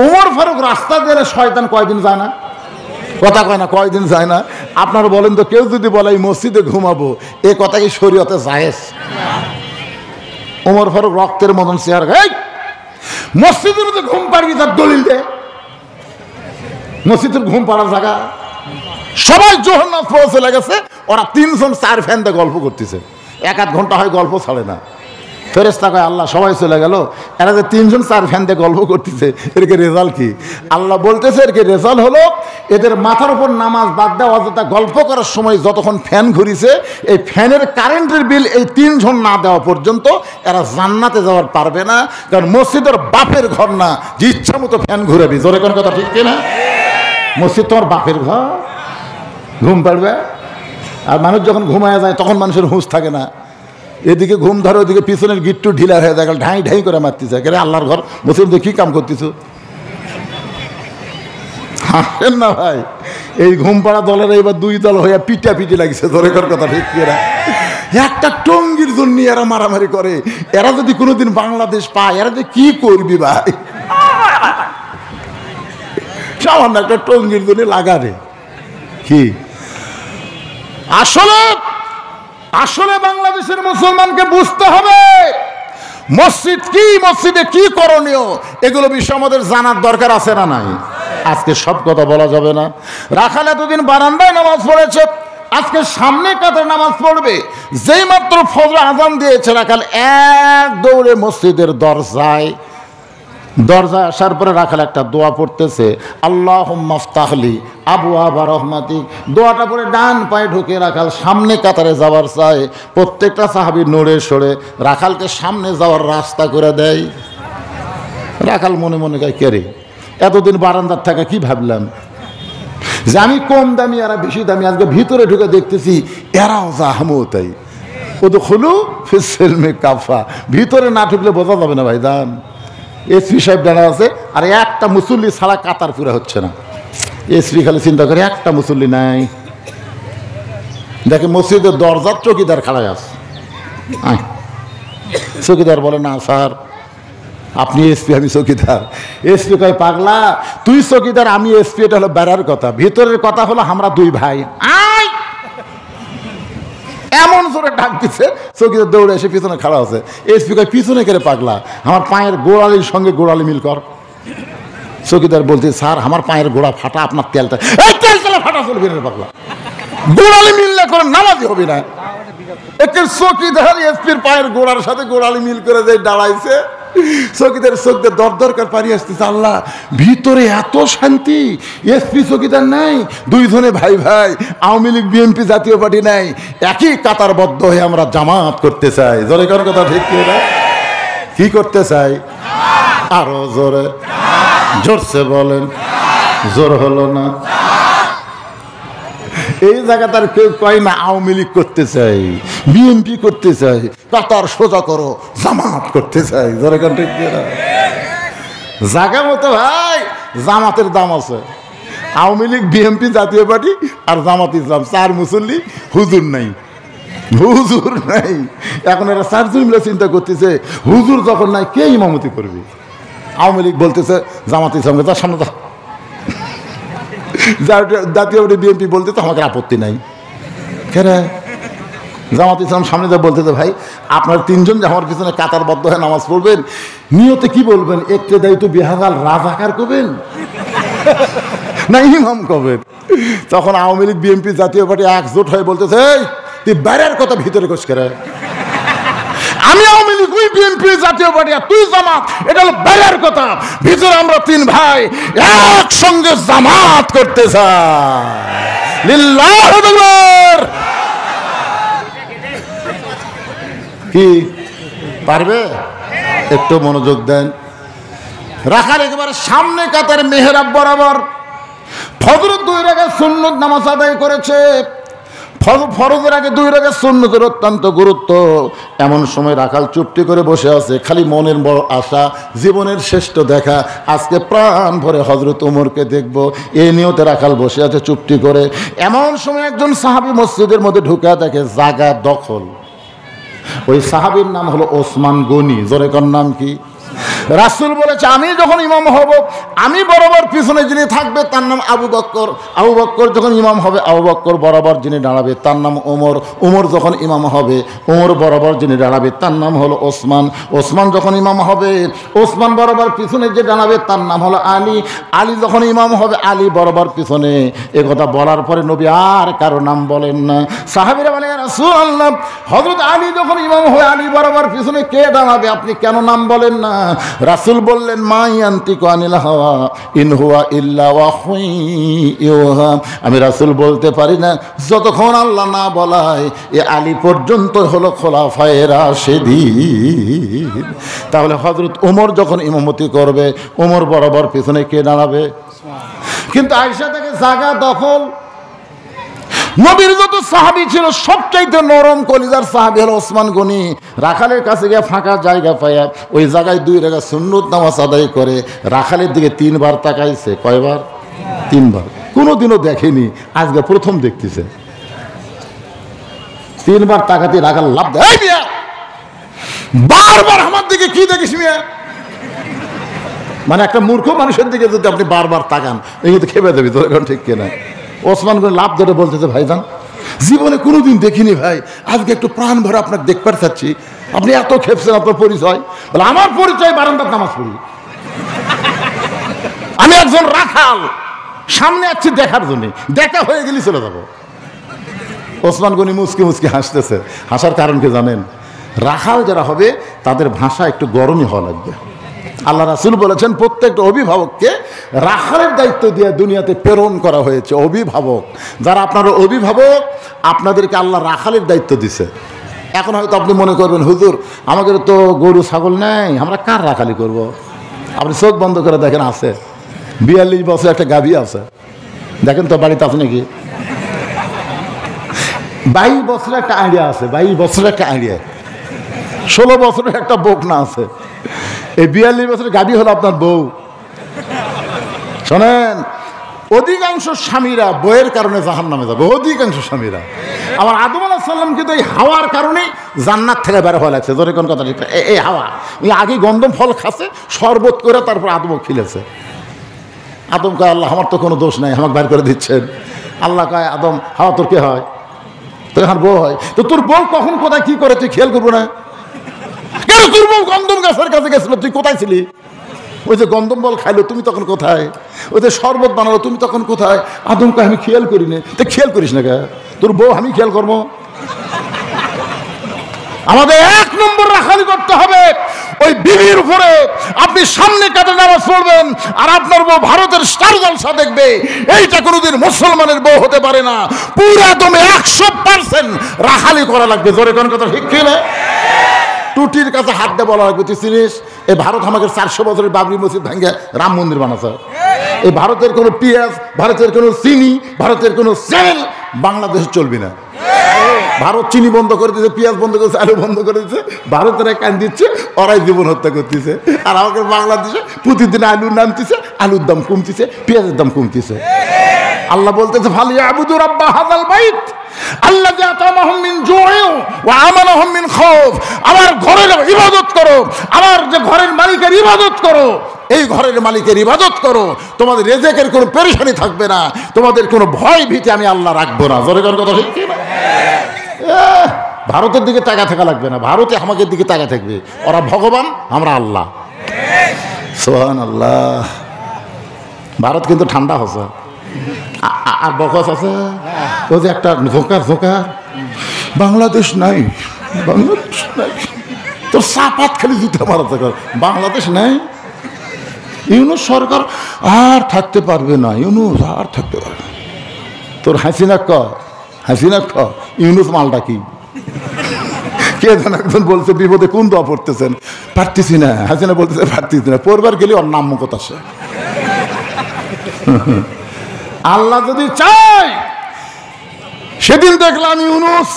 ওমর ফারুক রাস্তা দিয়ে শয়তান কয়দিন যায় না? কথা কয় না, কয়দিন যায় না? আপনারা বলেন তো, কেউ যদি বলে মসজিদে ঘুমাবো, এ কথা কি শরীয়তে জায়েজ? ওমর ফারুক রক্তের মতন চেয়ার, মসজিদের মধ্যে ঘুম পাড়বি তার দলিল দে। মসজিদের ঘুম পাড়ার জায়গা, সবাই জোহর নামাজ পড়ে চলে গেছে, ওরা 3 জন 4 ফ্যান দিয়ে গল্প করতেছে। 1-8 ঘন্টা হয় গল্প ছাড়ে না। ফেরেশতা কয়, আল্লাহ সবাই চলে গেল, এরা যে 3 জন 4 ফ্যান দিয়ে গল্প করতেছে, এরকে রেজাল্ট কি? আল্লাহ বলতেছে, এরকে রেজাল্ট হলো এদের মাথার উপর নামাজ বাদ দেওয়া, অযথা গল্প করার সময় যতক্ষণ ফ্যান ঘুরিছে, এই ফ্যানের কারেন্টের বিল এই 3 জন না দেওয়া পর্যন্ত এরা জান্নাতে যাওয়ার পারবে না। কারণ মসজিদের বাপের ঘর না যে ইচ্ছা মতো ফ্যান ঘুরাবি। জোরে কোন কথা ঠিক কিনা? মসজিদ তোমার বাপের ঘর, ঘুম পাড়বে। আর মানুষ যখন ঘুমায় যায় তখন মানুষের হুঁশ থাকে না। এদিকে ঘুম ধরে, ওদিকে পিছনের গিট্টু ঢিলা হয়ে যায়, ঢাই ঢাই করে মারতেছে। আল্লাহর ঘর মুসলিম কি কাম করতেছ? হাসেন না ভাই। এই ঘুম পাড়া দলের এবার 2 দল হইয়া পিটা পিটি লাগছে। ধরে কর কথা ঠিক এরা একটা টঙ্গির জন্য এরা মারামারি করে। এরা যদি কোনোদিন বাংলাদেশ পায়, এরা যে কি করবি ভাই? সামান্য একটা টঙ্গির জন্য লাগারে কি? আসলে আসলে বাংলাদেশের মুসলমানকে বুঝতে হবে মসজিদ কি, মসজিদে কি করণীয়, এগুলো বিষয় আমাদের জানার দরকার আছে না নাই? আজকে সব কথা বলা যাবে না। রাখাল এতদিন বারান্দায় নামাজ পড়েছে, আজকে সামনে কাতারে নামাজ পড়বে। যেই মাত্র ফজর আযান দিয়েছে, রাখাল এক দৌড়ে মসজিদের দরজায় আসার পরে রাখাল একটা দোয়া পড়তেছে, আল্লাহুম্মা ফতাহলি আবওয়াবা রাহমাতিক। দোয়াটা পরে ডান পায়ে ঢুকে রাখাল সামনে কাতারে যাওয়ার চায়। প্রত্যেকটা সাহাবী নড়ে সরে রাখালকে সামনে যাওয়ার রাস্তা করে দেয়। রাখাল মনে মনে কয়, কে রে, এতদিন বারান্দার থাকা কি ভাবলাম যে আমি কম দামি, এরা বেশি দামি। আজকে ভিতরে ঢুকে দেখতেছি এরাও যা, আমিও তাই। ও তো খুলু ফিসেল মে কাফা, ভিতরে না ঢুকলে বোঝা যাবে না ভাইজান। এসপি সাহেব দাঁড়া আছে, আর একটা মুসল্লি ছাড়া কাতার পুরা হচ্ছে না। এসপি খালি চিন্তা করে একটা মুসল্লি নাই, দেখে মসজিদের দরজার চৌকিদার খাড়ায় আছে। চৌকিদার বলে না স্যার আপনি এসপি, আমি চৌকিদার। এসপি কয় পাগলা তুই চৌকিদার আমি এসপি, এটা হলো বেড়ার কথা, ভিতরের কথা হলো আমরা দুই ভাই। এমন জোরে ডাক দিচ্ছে, চৌকিদার দৌড়ে এসে পিছনে খাড়া আছে। এসপি কয় পিছনে কেড়ে পাগলা, আমার পায়ের গোড়ালির সঙ্গে গোড়ালি মিল কর। চৌকিদার বলছে স্যার আমার পায়ের গোড়া ফাটা, আপনার তেলটা ফাটা চলবে না পাগলা, গোড়ালি মিললে করে নামাজি হবে না। একে চৌকিদার এসপির পায়ের গোড়ার সাথে গোড়ালি মিল করে যে দাঁড়াইছে, চৌকিদার চোখ দিয়ে দর দরকার পারি আসতেছে। আল্লাহ, ভিতরে এত শান্তি, এসপি চৌকিদার নাই, দুইজনে ভাই ভাই, আওয়ামী লীগ বিএনপি জাতীয় পার্টি নাই, একই কাতারবদ্ধ হয়ে আমরা জামাত করতে চাই। জোরে কারো কথা ঠিক কি করতে চাই? আরো জোরে, জোরসে বলেন। জোর হলো না। এই জায়গা তার কেউ কয় না আওয়ামী লীগ করতে চাই, বিএনপি করতে চাই, কাতার সোজা করো, জামাত করতে চাই। জায়গা মতো ভাই জামাতের দাম আছে। আওয়ামী লীগ বিএনপি জাতীয় পার্টি আর জামাত ইসলাম, চার মুসল্লি, হুজুর নাই, হুজুর নাই। এখন এরা চারজন মিলে চিন্তা করতেছে হুজুর যখন নাই কে ইমামতি করবে। আওয়ামী লীগ বলতেছে জামাত ইসলামকে তার সামনে জাতীয় পার্টি বিএনপি বলতে তো আমাকে আপত্তি নাই। কেন জামাত ইসলাম সামনে যা বলতেছে ভাই আপনার তিনজন যে আমার পিছনে কাতারবদ্ধ হয়ে নামাজ পড়বেন, নিয়তে কি বলবেন? একটু দায়িত্ব বিহাজাল রাজাকার করবেন না ইমাম করবেন? তখন আওয়ামী লীগ বিএনপি জাতীয় পার্টি একজোট হয়ে বলতেছে তুই বাইরের কথা ভিতরে কোষ করে, আমি আওয়ামী লীগ ওই বিএনপি জাতীয় পার্টি আর তুই জামাত, এটা হলো বাইরের কথা, ভিতরে আমরা তিন ভাই একসঙ্গে জামাত করতে চাই। লিল্লাহু আকবার। কি পারবে? একটু মনোযোগ দেন। রাখার একেবারে সামনে কাতার মেহরাব বরাবর ফজরের 2 রাকাত সুন্নত নামাজ আদায় করেছে। ফরজের আগে 2 রাকাত সুন্নতের অত্যন্ত গুরুত্ব। এমন সময় রাখাল চুপটি করে বসে আছে, খালি মনের বড় আশা জীবনের শ্রেষ্ঠ দেখা, আজকে প্রাণ ভরে হযরত ওমরকে দেখব, এই নিয়তে রাখাল বসে আছে চুপটি করে। এমন সময় একজন সাহাবী মসজিদের মধ্যে ঢুকে দেখে জায়গা দখল। ওই সাহাবীর নাম হলো ওসমান গনি। জোরে কর নাম কি? রাসূল বলেছে আমি যখন ইমাম হব, আমি বরাবর পিছনে যিনি থাকবে তার নাম আবু বকর। আবু বকর যখন ইমাম হবে, আবু বকর বরাবর যিনি দাঁড়াবে তার নাম ওমর। ওমর যখন ইমাম হবে, ওমর বরাবর যিনি দাঁড়াবে তার নাম হলো ওসমান। ওসমান যখন ইমাম হবে, ওসমান বরাবর পিছনে যে দাঁড়াবে তার নাম হলো আলী। আলী যখন ইমাম হবে, আলী বরাবর পিছনে। এ কথা বলার পরে নবী আর কারো নাম বলেন না। সাহাবীরা বলে ইয়া রাসূলুল্লাহ, হযরত আলী যখন ইমাম হয়, আলী বরাবর পিছনে কে দাঁড়াবে, আপনি কেন নাম বলেন না? রাসূল বললেন মা ইয়ান্তিকু আনিল হাওয়া ইন হুয়া ইল্লা ওয়াহয়ুন ইউহা। আমি রাসূল বলতে পারি না যতক্ষণ আল্লাহ না বলায়। এ আলী পর্যন্ত হলো খোলাফায়ে রাশিদিন। তাহলে হযরত ওমর যখন ইমামতি করবে, ওমর বরাবর পিছনে কে দাঁড়াবে? কিন্তু আয়েশা থেকে জায়গা দখল। নবীর যত সাহাবী ছিল সবচাইতে নরম কলিজার সাহাবী হলো ওসমান গনি। রাখালের কাছে গিয়ে ফাঁকা জায়গা পায়া ওই জায়গায় 2 রাকাত সুন্নত নামাজ আদায় করে রাখালের দিকে 3 বার তাকাইছে। কয়বার? 3 বার। কোনোদিনও দেখেনি, আজকে প্রথম দেখতেছে। 3 বার তাকাতে রাখাল লাভ দেয়, এই মিয়া বারবার আমার দিকে কি দেখিস মিয়া? মানে একটা মূর্খ মানুষের দিকে যদি আপনি বারবার তাকান, এই কিন্তু খেপে দেবে। তোর এখন ঠিক কিনা? ওসমান গনি লাভ ধরে বলতেছে ভাইজান জীবনে কোনোদিন দেখিনি ভাই, আজকে একটু প্রাণ ভরে আপনাকে দেখবার চাচ্ছি, আপনি এত খেপছেন, আপনার পরিচয়? বলে আমার পরিচয় বারান্দার নামাজ পড়ি, আমি একজন রাখাল, সামনে আসছি দেখার জন্য, দেখা হয়ে গেলে চলে যাবো। ওসমান গনি মুচকি মুচকি হাসতেছে। হাসার কারণ কি জানেন? রাখাল যারা হবে তাদের ভাষা একটু গরমই হওয়া লাগবে। আল্লাহ রাসূল বলেছেন প্রত্যেকটা অভিভাবককে রাখালের দায়িত্ব দিয়ে দুনিয়াতে প্রেরণ করা হয়েছে। অভিভাবক যারা আপনার অভিভাবক, আপনাদেরকে আল্লাহ রাখালের দায়িত্ব দিছে। এখন হয়তো আপনি মনে করবেন হুজুর আমাদের তো গরু ছাগল নেই, আমরা কার রাখালি করব? আপনি চোখ বন্ধ করে দেখেন, আছে 42 বছর একটা গাভী আছে, দেখেন তো বাড়িতে আছে নাকি? 22 বছরের একটা আইডিয়া আছে, 22 বছরের একটা আইডিয়া, 16 বছরের একটা বকনা আছে, এই 42 বছরের গাড়ি হলো আপনার বউ। শোনেন, অধিকাংশ স্বামীরা বইয়ের কারণে জাহান্নামে যাবে, অধিকাংশ স্বামীরা। আমার আদম আলাইহিস সালাম কিন্তু এই হাওয়ার কারণেই জান্নাত থেকে বের হওয়া লাগছে। ধরে কোন কথা, এই হাওয়া ওই আগে গন্ধম ফল খাচ্ছে, শরবত করে তারপর আদমও খিলেছে। আদম কয়, আল্লাহ আমার তো কোনো দোষ নাই, আমাকে বের করে দিচ্ছেন। আল্লাহ কয়, আদম হাওয়া তোর কে হয়? তোর এখন বউ হয়, তো তোর বউ কখন কোথায় কি করে তুই খেয়াল করবো না? কেন তোর বউ গন্ধম গাছের কাছে গেছিল, তুই কোথায় ছিলি? ওই যে গন্ধম বল খাইলো, তুমি তখন কোথায়? ওই যে শরবত বানালো, তুমি তখন কোথায়? আদমকে আমি খেয়াল করি না। তো খেয়াল করিস না কে? তোর বউ আমি খেয়াল করবো? আমাদের 1 নম্বর রাখালি করতে হবে ওই বিবির উপরে। আপনি সামনে কাটে নামাজ পড়বেন আর আপনার বউ ভারতের স্টার জলসা দেখবে, এইটা কোনোদিন মুসলমানের বউ হতে পারে না। পুরা দমে 100% রাখালি করা লাগবে। জোরে কোন কথা ঠিক কি না? টুটির কাছে হাত দিয়ে বলা লাগবে, তুই চিনিস এই ভারত আমাকে 400 বছরের বাবরি মসজিদ ভেঙে রাম মন্দির বানাচ্ছে। এই ভারতের কোনো পেঁয়াজ, ভারতের কোনো চিনি, ভারতের কোনো সেল বাংলাদেশে চলবি না। ভারত চিনি বন্ধ করে দিচ্ছে, পেঁয়াজ বন্ধ করেছে, আলু বন্ধ করে দিচ্ছে, ভারতেরা কান দিচ্ছে, ওরাই জীবন হত্যা করতেছে। আর আমাকে বাংলাদেশে প্রতিদিন আলুর নামতেছে, আলুর দাম কমতেছে, পেঁয়াজের দাম কমতেছে। আল্লাহ বলতেছে, ফালিয়াবুদু রাব্বা হাযাল বাইত আল্লাযী আতামাহুম মিন জু'ইন ওয়া আমানাহুম মিন খাউফ। আমার ঘরের ইবাদত করো, আমার যে ঘরের মালিকের ইবাদত করো, এই ঘরের মালিকের ইবাদত করো, তোমাদের রিজিকের কোনো পেরেশানি থাকবে না, তোমাদের কোনো ভয় ভীতি আমি আল্লাহ রাখবো না। জোরে কোন কথা ঠিক কি না? ভারতের দিকে তাকা থাকা লাগবে না, ভারতে আমাদের দিকে তাকা থাকবে। ওরা ভগবান, আমরা আল্লাহ। সুবহানাল্লাহ। ভারত কিন্তু ঠান্ডা হচ্ছে আর বকস আছে। ও যে একটা ঝোঁকার বাংলাদেশ নাই, বাংলাদেশ নাই, তোর চাপাত খালি জুতে মারা থাকে, বাংলাদেশ নাই। ইউনূস সরকার আর থাকতে পারবে না, ইউনূস আর থাকতে পারবে। তোর হাসিনা ইউনূস মালটা কি? কে যেন একজন বলছে বিপদে কোন দোয়া পড়তেছেন, পারতেছি না। হাসিনা বলতেছে পারতেছি না, পড়বার গেলে ওর নাম মুখত আসে। আল্লাহ যদি চায়, সেদিন দেখলাম ইউনূস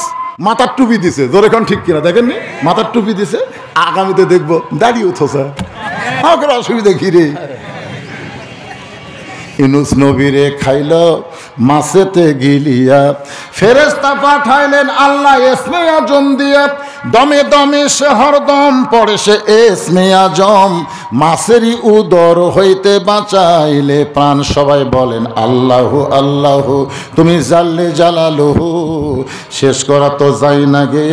মাথার টুপি দিছে। জোরে কোন ঠিক কিনা? দেখেননি মাথার টুপি দিছে, আগামীতে দেখবো দাঁড়িয়ে উঠছে। আমাকে অসুবিধা কি রে? ইউনূস নবীরে খাইল মাছেতে গিলিয়া, ফেরেশতা পাঠাইলেন আল্লাহ ইসমে আজম দিয়া, দমে দমে সে হরদম পড়ে সে ইসমে আজম, মাছেরই উদর হইতে বাঁচাইলে প্রাণ। সবাই বলেন আল্লাহু আল্লাহু, তুমি জাল্লে জালালুহু, শেষ করা তো যাই না গে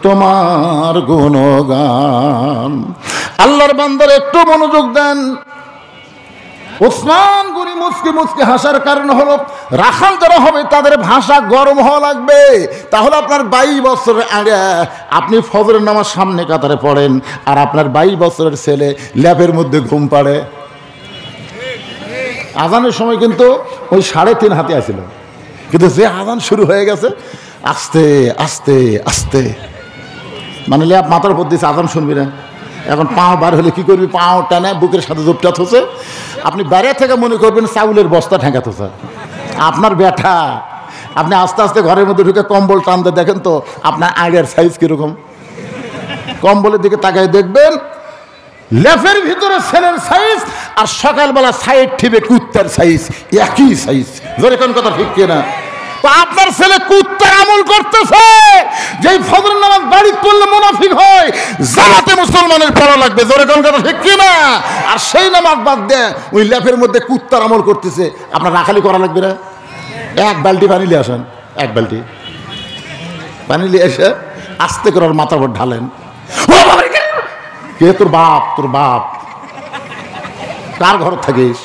তোমার গুণগান। আল্লাহর বান্দার একটু মনোযোগ দেন। ওসমান গনি মুচকি মুচকি হাসার কারণ হলো, রাখাল যারা হবে তাদের ভাষা গরম হওয়া লাগবে। তাহলে আপনার 22 বছরের আগে আপনি ফজরের নামাজ সামনে কাতারে পড়েন, আর আপনার 22 বছরের ছেলে ল্যাপের মধ্যে ঘুম পাড়ে। আজানের সময় কিন্তু ওই 3.5 হাতে আসছিল, কিন্তু যে আজান শুরু হয়ে গেছে আস্তে আস্তে আস্তে, মানে ল্যাপ মাথার উপর দিয়েছে, আজান শুনবি না। এখন পাও বার হলে কি করবি? পাও টানে বুকের সাথে জোপটা থসে, আপনি বাইরে থেকে মনে করবেন চাউলের বস্তা ঠেকা থসে আপনার ব্যাটা। আপনি আস্তে আস্তে ঘরের মধ্যে ঢুকে কম্বল টানতে দেখেন তো আপনার আইডিয়ার সাইজ কিরকম। কম্বলের দিকে তাকাই দেখবেন লেফের ভিতরে ছেলের সাইজ, আর সকালবেলা সাইড ঠিবে কুত্তার সাইজ, একই সাইজ। ধরে কোন কথা ঠিক কিনা? তো আপনার ছেলে কুত্তার আমল করতেছে, যেই ফজর নামাজ বাড়ি করলে মুনাফিক হয়, জামাতে মুসলমানের পড়া লাগবে। জোরে কোন কথা ঠিক কিনা? আর সেই নামাজ বাদ দেয় ওই ল্যাপের মধ্যে কুত্তার আমল করতেছে, আপনার রাখালি করা লাগবে না? 1 বালতি পানি নিয়ে আসেন, 1 বালতি পানি নিয়ে এসে আস্তে করে ওর মাথার উপর ঢালেন। কে? তোর বাপ। তোর বাপ কার ঘর থাকিস?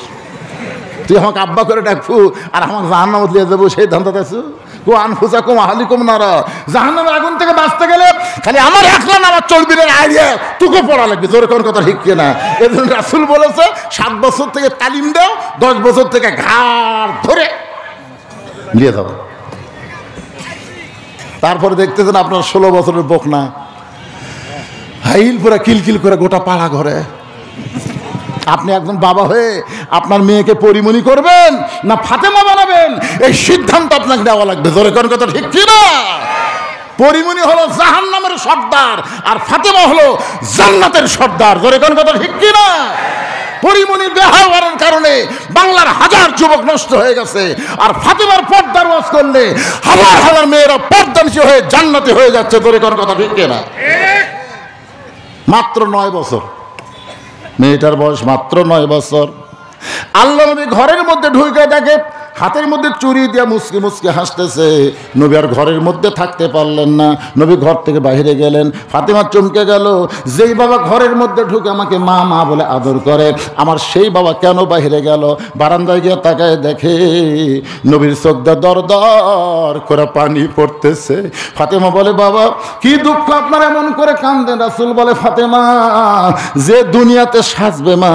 তুই আমাকে আব্বা করে ডাকবো আর আমাকে জাহান্নামে নিয়ে যাবো, সেই ধান্দাতে আছো? কো আনফুসাকুম আহলিকুম নারা, জাহান্নামের আগুন থেকে বাঁচতে গেলে খালি আমার একলা নামাজ চলবি না, আইডিয়া তোকে পড়া লাগবে। জোরে কোন কথা ঠিক কিনা? এজন্য রাসূল বলেছে 7 বছর থেকে তালিম দাও, 10 বছর থেকে ঘাড় ধরে নিয়ে যাও। তারপরে দেখতেছেন আপনার 16 বছরের বকনা হাইল পুরা কিলকিল করে গোটা পাড়া ঘরে। আপনি একজন বাবা হয়ে আপনার মেয়েকে পরিমণি করবেন না ফাতেমা বানাবেন, এই সিদ্ধান্ত আপনাকে নেওয়া লাগবে। জোরে কোন কথা ঠিক কি না? পরিমণি হলো জাহান্নামের সর্দার, আর ফাতেমা হলো জান্নাতের সর্দার। জোরে কোন কথা ঠিক কি না? পরিমণির ব্যবহারের কারণে বাংলার হাজার যুবক নষ্ট হয়ে গেছে, আর ফাতেমার পর্দার ওয়াজ করলে হাজার হাজার মেয়েরা পর্দানিশী হয়ে জান্নাতি হয়ে যাচ্ছে। জোরে কোন কথা ঠিক কি না? মাত্র 9 বছর, মেয়েটার বয়স মাত্র 9 বছর। আল্লাহ নবী ঘরের মধ্যে ঢুকে দেখে হাতের মধ্যে চুরি দিয়ে মুসকি মুসকি হাসতেছে। নবী আর ঘরের মধ্যে থাকতে পারলেন না, নবী ঘর থেকে বাইরে গেলেন। ফাতেমা চমকে গেল, যেই বাবা ঘরের মধ্যে ঢুকে আমাকে মা মা বলে আদর করে, আমার সেই বাবা কেন বাইরে গেল? বারান্দায় গিয়ে তাকায় দেখে নবীর চোখ দিয়ে দর দর করে পানি পড়তেছে। ফাতেমা বলে, বাবা কি দুঃখ আপনার এমন করে কান্দেন? রাসূল বলে, ফাতেমা যে দুনিয়াতে সাজবে মা,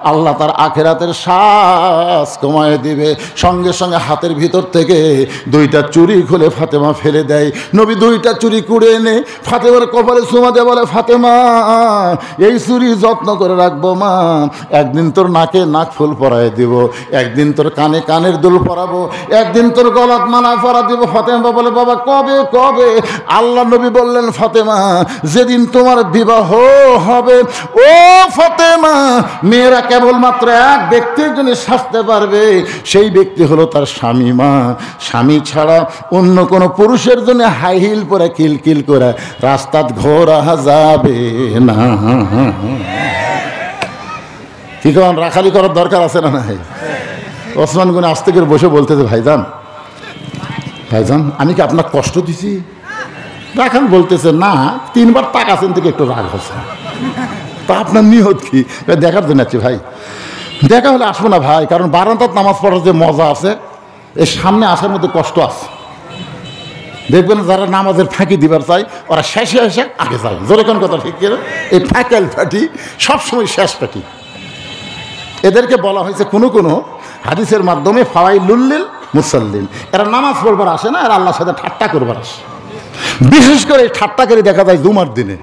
আল্লাহ তার আখিরাতের সাজ কমায় দিবে। সঙ্গে সঙ্গে হাতের ভিতর থেকে 2টা চুড়ি খুলে ফাতেমা ফেলে দেয়। নবী 2টা চুড়ি কুড়ে এনে ফাতেমার কপালে চুমা দিয়ে বলে, ফাতেমা এই চুড়ি যত্ন করে রাখবো মা, একদিন তোর নাকে নাক ফুল পরায় দিব, একদিন তোর কানে কানের দুল পরাবো, একদিন তোর গলাত মালা পরা দিব। ফাতেমা বলে, বাবা কবে কবে? আল্লাহ নবী বললেন, ফাতেমা যেদিন তোমার বিবাহ হবে। ও ফাতেমা, মেয়েরা কেবলমাত্র এক ব্যক্তির জন্য সাজতে পারবে, সেই ব্যক্তি হলো তার স্বামী। মা স্বামী ছাড়া অন্য কোনো পুরুষের জন্য হাই হিল পরে কিলকিল করে রাস্তাত ঘোরা যাবে না। কি কারণ রাখালি করার দরকার আছে না? নাই। ওসমান গনি আস্তে করে বসে বলতেছে, ভাইজান ভাইজান আমি কি আপনার কষ্ট দিছি? রাখাল বলতেছে, না 3বার তাকাছেন থেকে একটু রাগ হচ্ছে। তা আপনার নিয়ত কি? দেখার জন্য আছি ভাই। দেখা হলে আসবো না ভাই, কারণ বারান্দাত নামাজ পড়ার যে মজা আছে, এর সামনে আসার মধ্যে কষ্ট আছে। দেখবেন যারা নামাজের ফাঁকি দিবার চাই, ওরা শেষে এসে আগে যায়। জোরে কোন কথা ঠিক কিনা? এই ফাঁকাল ফাটি সবসময় শেষ ফাটি। এদেরকে বলা হয়েছে কোনো কোনো হাদিসের মাধ্যমে ফাওয়াইলুল মুসাল্লিন। এরা নামাজ পড়বার আসে না, এরা আল্লাহর সাথে ঠাট্টা করবার আসে। বিশেষ করে ঠাট্টা করে দেখা যায় জুমার দিনে।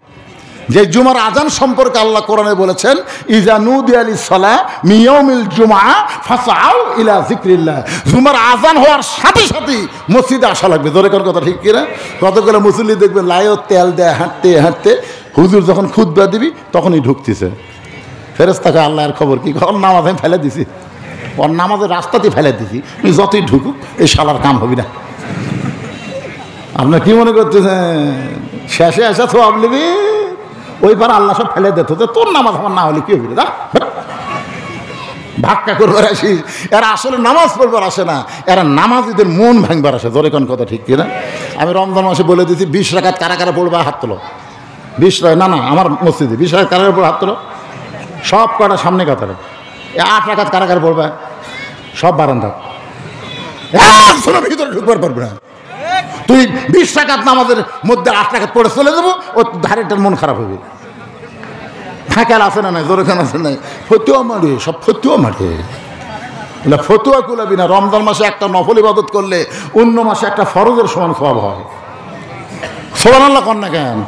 যে জুমার আজান সম্পর্কে আল্লাহ কোরআনে বলেছেন, ইজা নুদিয়া লিস-সালাহ মিন ইয়াউমিল জুমআহ ফাসআউ ইলা যিকরিল্লাহ। জুমার আজান হওয়ার সাথে সাথে মসজিদে আসা লাগবে। জোরে কোন কথা ঠিক কিনা? কতগুলো মুসল্লি দেখবেন লাইও তেল দেয় হাঁটতে হাঁটতে, হুজুর যখন খুতবা দিবি তখনই ঢুকতেছে। ফেরেশতাকে আল্লাহর খবর কি, ওর নামাজ আমি ফেলে দিছি, ওর নামাজের রাস্তাতে ফেলে দিছি, যতই ঢুকুক এই শালার কাম হবি না। আপনার কি মনে করতেছেন? শেষে আসা তো আপনি ওই পার আল্লাহ সব ফেলে দিত, তোর নামাজ আমার না হলে কি হবে? ভাক্কা করবার আসিস। এরা আসলে নামাজ পড়বার আসে না, এরা নামাজিদের মন ভাঙবার আসে। জোরে কোন কথা ঠিক কিনা? আমি রমজান মাসে বলে দিচ্ছি, 20 রাকাত কারা কারা পড়বে হাত তোলো। 20 রাকাত না আমার মসজিদে 20 রাকাত কারা পড়বে হাত তোলো। সব কটা সামনে কাতারে। 8 রাকাত কারা কারা পড়বে? সব বারান্দা। ভিতরে ঢুকবার পারবে না। তুই 20 রাকাত নামাজের মধ্যে 8 রাকাত পড়ে চলে যাবো, ও ধারেটার মন খারাপ হবে। ফাঁকাল আছে না নাই? জোরে খান আছে নাই? ফতুয়া মারে, সব ফতুয়া মারে। ফতুয়া কুলাবি না। রমজান মাসে একটা নফল ইবাদত করলে অন্য মাসে একটা ফরজের সমান সওয়াব হয়। সুবহানাল্লাহ কন না কেন?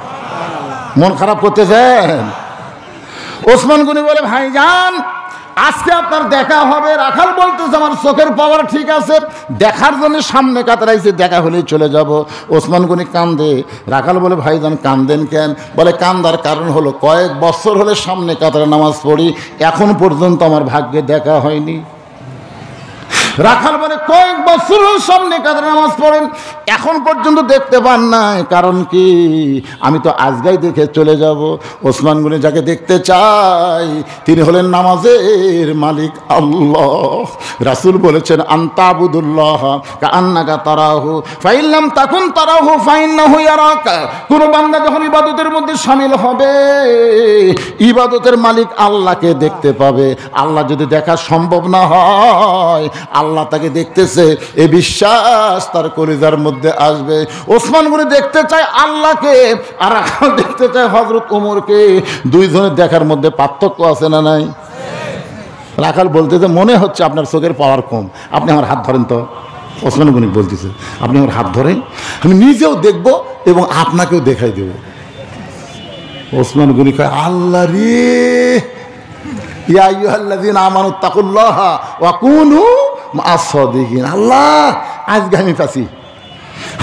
মন খারাপ করতেছেন? ওসমান গনি বলে, ভাইজান আজকে আপনার দেখা হবে। রাখাল বলতেছে, আমার চোখের পাওয়ার ঠিক আছে, দেখার জন্য সামনে কাতরাইছে, দেখা হলেই চলে যাব। ওসমান গনি কান্দে। রাখাল বলে, ভাইজান কান্দেন কেন? বলে, কান্দার কারণ হলো কয়েক বছর হলে সামনে কাতারে নামাজ পড়ি, এখন পর্যন্ত আমার ভাগ্যে দেখা হয়নি। রাখাল বলে, কয়েক বছর সামনে কাতারে নামাজ পড়েন, এখন পর্যন্ত দেখতে পান নাই, কারণ কি? আমি তো আজগাই দেখে চলে যাব। ওসমান গনি যাকে দেখতে চাই তিনি হলেন নামাজের মালিক আল্লাহ। রাসূল বলেছেন, আনতাবুদুল্লাহ কাআন্নাকা তারাহু ফাইন লাম তাকুন তারাহু ফাইন্নাহু ইয়ারাকা। কোন বান্দা যখন ইবাদতের মধ্যে শামিল হবে, ইবাদতের মালিক আল্লাহকে দেখতে পাবে। আল্লাহ যদি দেখা সম্ভব না হয়, আল্লাহ তাকে দেখতেছে, এই বিশ্বাস তার কলিজার মধ্যে আসবে। ওসমান গনি দেখতে চায় আল্লাহকে, আর রাখাল দেখতে চায় হযরত ওমরকে। দুইজনের দেখার মধ্যে পার্থক্য আছে না নাই? রাখাল বলতেছে, মনে হচ্ছে আপনার চোখের পাওয়ার কম, আপনি আমার হাত ধরেন তো। ওসমান গনি বলতেছে, আপনি আমার হাত ধরেন, আমি নিজেও দেখব এবং আপনাকেও দেখাই দেব। ওসমান গনি কয়, আল্লাহ রে, ইয়া আইয়ুহাল্লাযীনা আমানুত্তাকুল্লাহা ওয়া কুনু মা'আস সাদিকিন। আল্লাহ, আজকে আমি পাচ্ছি,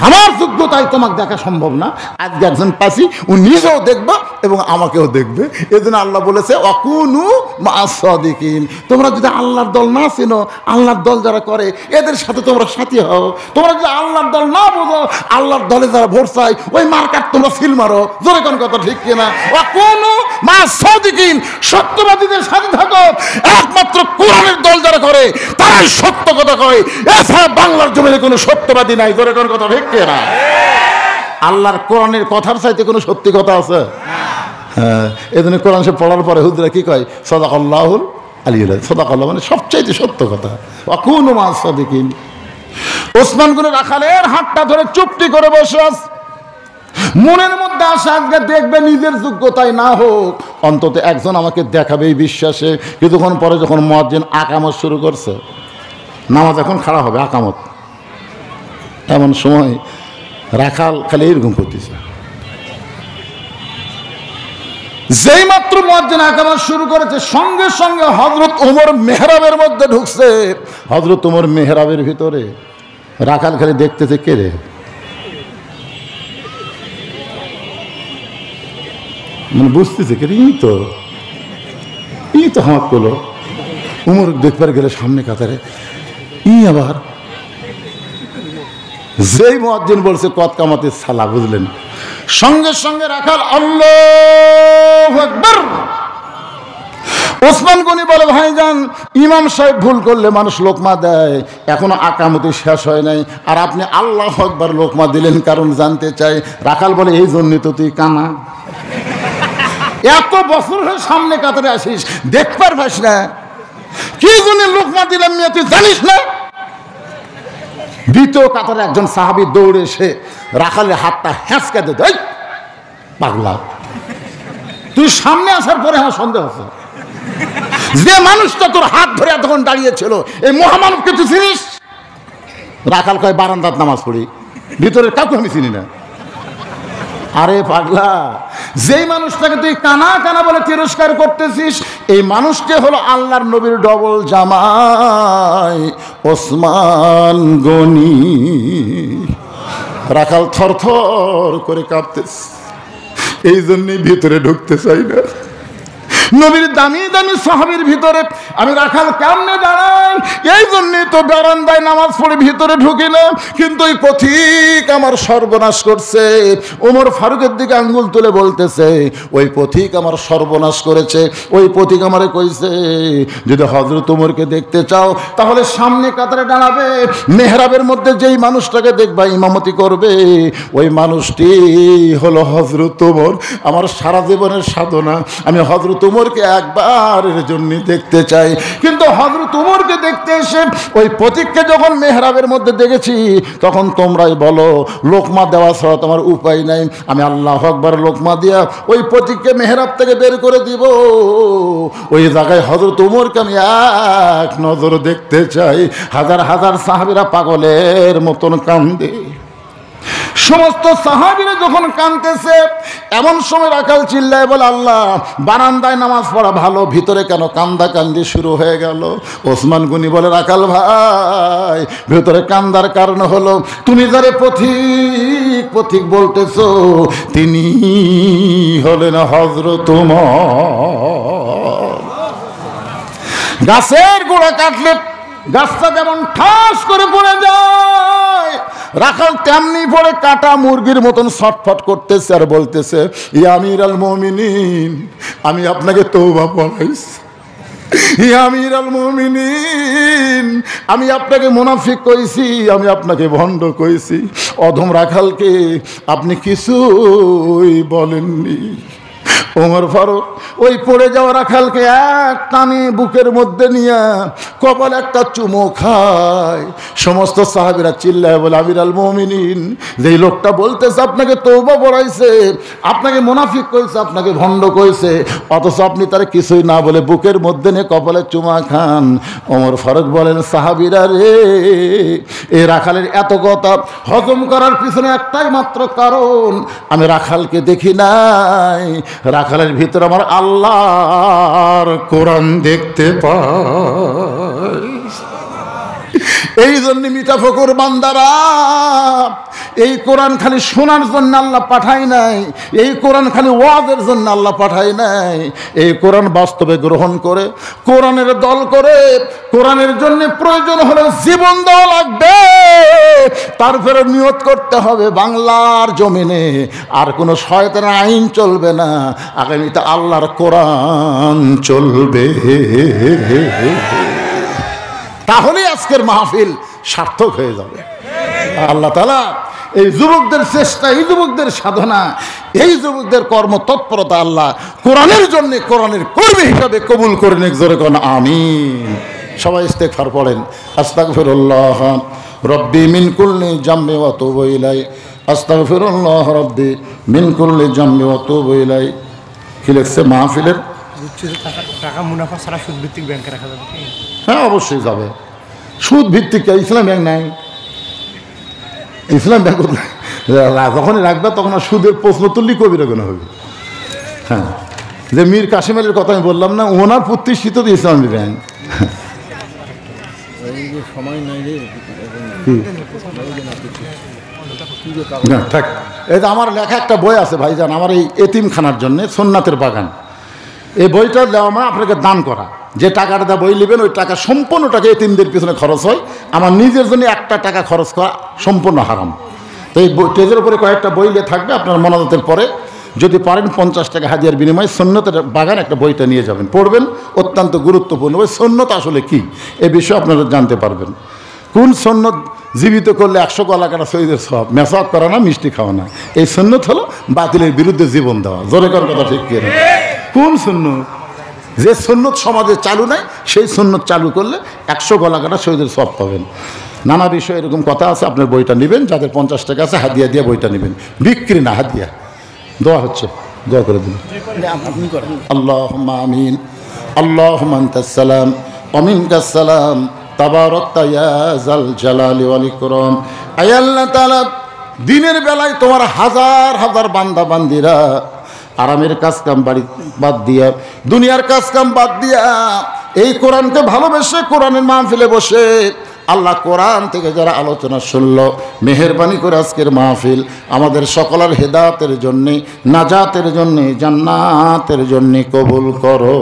আমার যোগ্যতায় তোমাকে দেখা সম্ভব না, আজকে একজন পাচ্ছি, ও নিজেও দেখবে এবং আমাকেও দেখবে। এই জন্য আল্লাহ বলেছে ওয়া কুনু মা'আস সাদিকিন। তোমরা যদি আল্লাহর দল না চিনো, আল্লাহর দল যারা করে এদের সাথে তোমরা সাথী হও। তোমরা যদি আল্লাহর দল না বোঝো, আল্লাহর দলে যারা ভোট চায় ওই মার্কাট তোমরা সিল মারো। জোরে কোন কথা ঠিক কিনা? ওয়া কুনু মা'আস সাদিকিন, সত্যবাদীদের সাথে থাকো। একমাত্র কোরআনের দল যারা করে তারাই সত্য কথা কয়, এছাড়া বাংলার জমিনে কোনো সত্যবাদী নাই। জোরে কোন কথা ঠিক কিনা? আল্লাহর কোরআনের কথার চাইতে কোনো সত্যি কথা আছে? হ্যাঁ, এই জন্য কোরআন সে পড়ার পরে হুজুরা কি কয়? সাদাকাল্লাহুল আলিয়্যুল আযীম। সাদাকাল্লাহ মানে সবচাইতে সত্য কথা। ওয়া কুনু মা'আস সাদিকিন। ওসমান গনি রাখালের হাতটা ধরে চুপটি করে বসে আছে। মনের মধ্যে আসে আজকে দেখবে নিজের যোগ্যতায় না হোক, অন্তত একজন আমাকে দেখাবে এই বিশ্বাসে। কিছুক্ষণ পরে যখন মুয়াজ্জিন আকামত শুরু করছে, নামাজ এখন খাড়া হবে, আকামত, এমন সময় রাখাল খালি এরকম করতেছে। যেই মাত্র মুয়াজ্জিন আকামত শুরু করেছে, সঙ্গে সঙ্গে হযরত ওমর মেহরাবের মধ্যে ঢুকছে। হযরত ওমর মেহরাবের ভিতরে, রাখাল খালি দেখতেছে, কে রে? মানে বুঝতেছে কে? ই তো হামাক করলো। ওমর দেখবার গেলে সামনে কাতারে, ই আবার যেই মুয়াজ্জিন বলছে কত কামাতের সালা, বুঝলেন? সঙ্গে সঙ্গে রাখাল আল্লাহু আকবার। ওসমান গনি বলে, ভাইজান, ইমাম সাহেব ভুল করলে মানুষ লোকমা দেয়, এখনো আকামতি শেষ হয় নাই, আর আপনি আল্লাহু আকবার লোকমা দিলেন, কারণ জানতে চাই। রাখাল বলে, এই জন্য তো তুই কানা, এত বছর হয়ে সামনে কাতারে আসিস, দেখবার পাস না কি জন্য লোকমা দিলাম, মেয়ে তুই জানিস না? দ্বিতীয় কাতারে একজন সাহাবী দৌড়ে এসে রাখালের হাতটা হ্যাঁচকা দিতে, এই পাগলা, তুই সামনে আসার পরে আমার সন্দেহ আছে, যে মানুষটা তোর হাত ধরে এতক্ষণ দাঁড়িয়েছিল, এই মহামানবকে তুই চিনিস? রাখাল কয়, বারান্দাত নামাজ পড়ি, ভিতরের কাউকে আমি চিনি না। আরে পাগলা, যেই মানুষটাকে তুই কানা কানা বলে তিরস্কার করতেছিস, এই মানুষটি হলো আল্লাহর নবীর ডবল জামাই ওসমান গনি। রাখাল থরথর করে কাঁপতেছে, এই জন্যই ভিতরে ঢুকতে চাই না। নবীর দামি দামি সাহাবীর ভিতরে আমি রাখাল কেমনে দাঁড়াই, এই জন্যই তো বারান্দায় নামাজ পড়ে ভিতরে ঢুকি না। কিন্তু ওই পথিক আমার সর্বনাশ করছে। ওমর ফারুকের দিকে আঙ্গুল তুলে বলতেছে, ওই পথিক আমার সর্বনাশ করেছে। ওই পথিক আমারে কইছে, যদি হযরত ওমরকে দেখতে চাও তাহলে সামনে কাতারে দাঁড়াবে, মেহরাবের মধ্যে যেই মানুষটাকে দেখবা ইমামতি করবে, ওই মানুষটি হলো হযরত ওমর। আমার সারা জীবনের সাধনা, আমি হযরত ওমরকে একবারের জন্য দেখতে চাই। কিন্তু হযরত ওমরকে দেখতে এসে ওই পথিককে যখন মেহরাবের মধ্যে দেখেছি, তখন তোমরাই বলো লোকমা দেওয়া ছাড়া তোমার উপায় নাই। আমি আল্লাহু আকবার লোকমা দিয়া ওই পথিককে মেহরাব থেকে বের করে দিব। ওই জায়গায় হযরত ওমরকে আমি এক নজর দেখতে চাই। হাজার হাজার সাহাবীরা পাগলের মতন কান্দে। সমস্ত সাহাবীরা যখন কাঁদতেছে, এমন সময় রাখাল চিল্লায় বলে, আল্লাহ, বারান্দায় নামাজ পড়া ভালো, ভিতরে কেন কান্দা কান্দি শুরু হয়ে গেল? ওসমান গনি বলে, রাখাল ভাই, ভিতরে কান্দার কারণ হলো তুমি যারে পথিক পথিক বলতেছো, তিনি হলেন হযরত ওমর। গাছের গোড়া কাটলে গাছটা যেমন ঠাস করে পড়ে যায়, রাখাল তেমনি পড়ে কাটা মুরগির মতন ছটফট করতেছে আর বলতেছে, ইয়া আমিরুল মুমিনিন, আমি আপনাকে তওবা পড়াইছি। ইয়া আমিরুল মুমিনিন, আমি আপনাকে মুনাফিক কইছি, আমি আপনাকে ভণ্ড কইছি। অধম রাখালকে আপনি কিছুই বলেননি। ওমর ফারুক ওই পড়ে যাওয়া রাখালকে এক টানে বুকের মধ্যে নিয়ে কপালে একটা চুমো খায়। সমস্ত সাহাবীরা চিল্লায় বলে, আমিরুল মুমিনিন, যেই লোকটা বলতেছে আপনাকে তওবা পড়াইছে, আপনাকে মুনাফিক কইছে, আপনাকে ভণ্ড কইছে, অথচ আপনি তার কিছুই না বলে বুকের মধ্যে নিয়ে কপালে চুমা খান। ওমর ফারুক বলেন, সাহাবীরা রে, এই রাখালের এত কথা হজম করার পিছনে একটাই মাত্র কারণ, আমি রাখালকে দেখি নাই, রাখালের ভিতরে আমার আল্লাহর কোরআন দেখতে পাই। এই জন্য মিঠা ফকর বান্দারা, এই কোরআন খালি শোনার জন্য আল্লাহ পাঠায় নাই, এই কোরআন খালি ওয়াজের জন্য আল্লাহ পাঠায় নাই। এই কোরআন বাস্তবে গ্রহণ করে, কোরআনের দল করে, কোরআনের জন্য প্রয়োজন হলে জীবন দেওয়া লাগবে। তারপরে নিয়ত করতে হবে বাংলার জমিনে আর কোনো শয়তানের আইন চলবে না, আগামীতে আল্লাহর কোরআন চলবে। তাহলে আজকের মাহফিল সার্থক হয়ে যাবে। আল্লাহ তাআলা এই যুবকদের চেষ্টা, এই যুবকদের সাধনা, এই যুবকদের কর্মতৎপরতা আল্লাহ কোরআনের জন্য, কোরআনের কর্মী হিসাবে কবুল করে নিক। জোরে কোন আমিন। সবাই ইস্তেগফার পড়েন। আস্তাগফিরুল্লাহ রব্বি মিন কুল্লি জামবি ওয়া তুবু ইলাই। আস্তাগফিরুল্লাহ রব্বি মিন কুল্লি জামবি ওয়া তুবু ইলাই। কি লিখছে মাহফিলের? টাকা মুনাফা ছাড়া সুদ ভিত্তিক ব্যাংকে রাখা যাবে? হ্যাঁ, অবশ্যই যাবে। সুদ ভিত্তিক ইসলাম ব্যাংক নাই, ইসলাম ব্যাংক যখনই রাখবে তখন আর সুদের প্রশ্ন তুললি কবিরা গুনাহ হবে। হ্যাঁ, যে মীর কাসিম আলীর কথা আমি বললাম না, ওনার প্রতিষ্ঠিত ইসলামী ব্যাংক। থাক, এই যে আমার লেখা একটা বই আছে ভাইজান, আমার এই এতিমখানার জন্য, সোননাথের বাগান। এই বইটা দেওয়া মানে আপনাকে দান করা। যে টাকাটা দেওয়া বই নেবেন, ওই টাকা সম্পূর্ণ টাকা এতিমদের পিছনে খরচ হয়। আমার নিজের জন্য একটা টাকা খরচ করা সম্পূর্ণ হারাম। তো এই স্টেজের উপরে কয়েকটা বই থাকবে, আপনার মনাজাতের পরে যদি পারেন 50 টাকা হাদিয়ার বিনিময়ে সুন্নতের বাগান একটা বইটা নিয়ে যাবেন, পড়বেন। অত্যন্ত গুরুত্বপূর্ণ। ওই সুন্নত আসলে কি, এ বিষয়ে আপনারা জানতে পারবেন। কোন সুন্নত জীবিত করলে 100 গলা কাটা শহীদের সওয়াব, মেসাওয়াত করা না, মিষ্টি খাওয়া না। এই সুন্নত হলো বাতিলের বিরুদ্ধে জীবন দেওয়া। জোরে কর কথা ঠিক কি? কোন সুন্নত? যে সুন্নত সমাজে চালু নাই, সেই সুন্নত চালু করলে 100 গলা কাটা শহীদের সওয়াব পাবেন। নানা বিষয়ে এরকম কথা আছে। আপনার বইটা নেবেন, যাদের 50 টাকা আছে হাদিয়া দিয়ে বইটা নেবেন। বিক্রি না, হাদিয়া। দোয়া হচ্ছে, দোয়া করে দিন। আল্লাহুম্মা আমিন। আল্লাহুম্মা আনতাস সালাম ওয়া মিনকাস সালাম তাবারাকতা ইয়া যাল জালালি ওয়াল ইকরাম। আয় আল্লাহ তাআলা, দিনের বেলায় তোমার হাজার হাজার বান্দা বান্দিরা আরামের কাজ কাম বাড়ি বাদ দিয়া, দুনিয়ার কাজ কাম বাদ দিয়া এই কোরআনকে ভালোবেসে কোরআনের মাহফিলে বসে আল্লাহ কোরআন থেকে যারা আলোচনা শুনলো, মেহেরবানি করে আজকের মাহফিল আমাদের সকলের হেদায়েতের জন্যে, নাজাতের জন্যে, জান্নাতের জন্যে কবুল করো।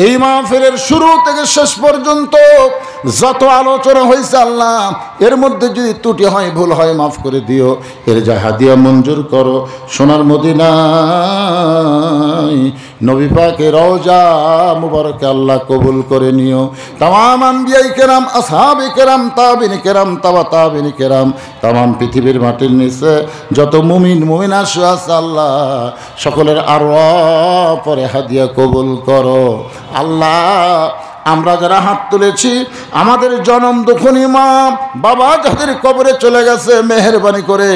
এই মাহফিলের শুরু থেকে শেষ পর্যন্ত যত আলোচনা হয়েছে আল্লাহ, এর মধ্যে যদি ত্রুটি হয়, ভুল হয়, মাফ করে দিও। এর যা হাদিয়া মঞ্জুর করো। সোনার মদিনায় নবী পাকের রওজা মুবারকে আল্লাহ কবুল করে নিও। তামাম আম্বিয়ায়ে কেরাম, আসহাবে কেরাম, তাবিঈন কেরাম, তাবিঈন কেরাম, তামাম পৃথিবীর মাটির নিচে যত মুমিন মুমিনা আছে আল্লাহ, সকলের আরওয়াহ পরে হাদিয়া কবুল করো। আল্লাহ, আমরা যারা হাত তুলেছি, আমাদের জনম দুঃখনী মা বাবা যাদের কবরে চলে গেছে, মেহেরবানি করে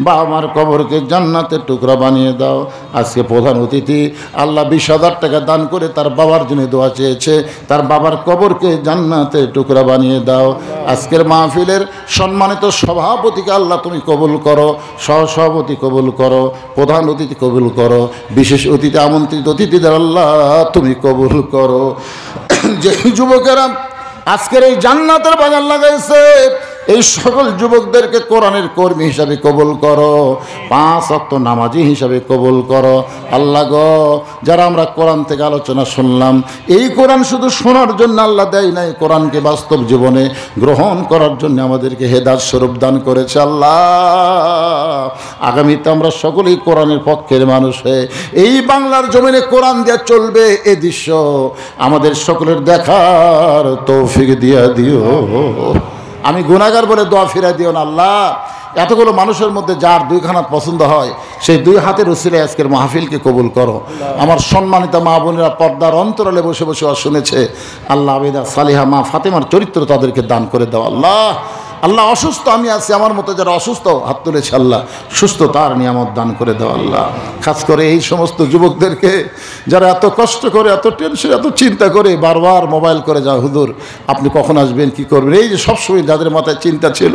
বাবা মার কবরকে জান্নাতের টুকরা বানিয়ে দাও। আজকে প্রধান অতিথি আল্লাহ 20,000 টাকা দান করে তার বাবার জন্য দোয়া চেয়েছে, তার বাবার কবরকে জান্নাতের টুকরা বানিয়ে দাও। আজকের মাহফিলের সম্মানিত সভাপতিকে আল্লাহ তুমি কবুল করো, সহসভাপতি কবুল করো, প্রধান অতিথি কবুল করো, বিশেষ অতিথি আমন্ত্রিত অতিথিদের আল্লাহ তুমি কবুল করো। যে যুবকেরা আজকের এই জান্নাতের বাগান লাগাইছে, এই সকল যুবকদেরকে কোরআনের কর্মী হিসাবে কবুল করো, 5 ওয়াক্ত নামাজি হিসাবে কবুল করো। আল্লাহ গো, যারা আমরা কোরআন থেকে আলোচনা শুনলাম, এই কোরআন শুধু শোনার জন্য আল্লাহ দেয় নাই, কোরআনকে বাস্তব জীবনে গ্রহণ করার জন্য আমাদেরকে হেদায়েত স্বরূপ দান করেছে। আল্লাহ, আগামীতে আমরা সকলেই কোরআনের পক্ষের মানুষ হয়ে এই বাংলার জমিনে কোরআন দিয়ে চলবে, এ দৃশ্য আমাদের সকলের দেখার তৌফিক দিয়া দিও। আমি গুনাহগার বলে দোয়া ফিরাই দিও না আল্লাহ। এতগুলো মানুষের মধ্যে যার 2 হাত পছন্দ হয়, সেই 2 হাতের উসিলায় আজকের মাহফিলকে কবুল করো। আমার সম্মানিত মা বোনেরা পর্দার অন্তরালে বসে বসে শুনেছে, আল্লাহ আবেদা সালিহা মা ফাতেমার চরিত্র তাদেরকে দান করে দাও। আল্লাহ, আল্লাহ অসুস্থ আমি আছি, আমার মতো যারা অসুস্থ হাত তুলেছে আল্লাহ সুস্থ তার নিয়ামত দান করে দাও। আল্লাহ, খাস করে এই সমস্ত যুবকদেরকে যারা এত কষ্ট করে, এত টেনশন, এত চিন্তা করে বারবার মোবাইল করে যাও, হুজুর আপনি কখন আসবেন, কি করবেন, এই যে সবসময় যাদের মাথায় চিন্তা ছিল,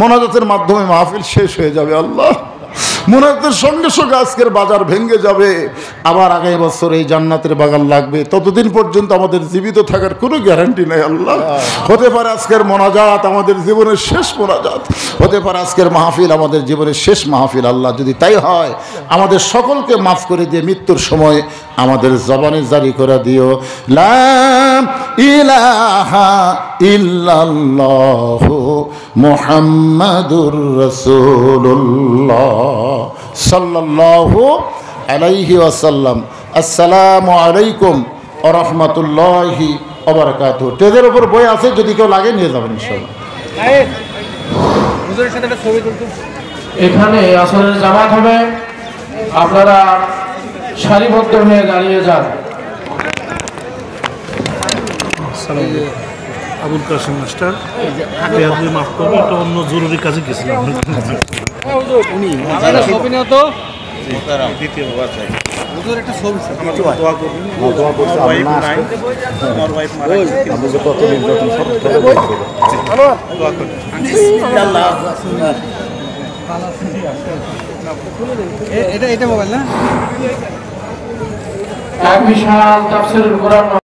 মোনাজাতের মাধ্যমে মাহফিল শেষ হয়ে যাবে। আল্লাহ, মুনাফাতের সঙ্গে সঙ্গে আজকের বাজার ভেঙে যাবে, আবার আগামী বছর এই জান্নাতের বাগান লাগবে। ততদিন পর্যন্ত আমাদের জীবিত থাকার কোনো গ্যারান্টি নেই আল্লাহ। হতে পারে আজকের মোনাজাত আমাদের জীবনের শেষ মোনাজাত, হতে পারে আজকের মাহফিল আমাদের জীবনের শেষ মাহফিল। আল্লাহ যদি তাই হয় আমাদের সকলকে মাফ করে দিয়ে মৃত্যুর সময় আমাদের জবানে জারি করে দিও লা ইলাহা ইল্লাল্লাহু মুহাম্মাদুর রাসূলুল্লাহ সাল্লাল্লাহু আলাইহি ওয়াসাল্লাম। আসসালামু আলাইকুম ওয়া রাহমাতুল্লাহি ওয়া বারাকাতুহু। টেজের উপর বই আছে, যদি কেউ লাগে নিয়ে যাবেন ইনশাআল্লাহ। এখানে আসরের জামাত হবে, আপনারা সারিবদ্ধ হয়ে দাঁড়িয়ে যান। আবুল কাসেম মাস্টার, মাফ করবো, একটা অন্য জরুরি কাজে গেছিলাম। এটা মোবাইল না, এক বিশাল তাফসীরুল কোরআন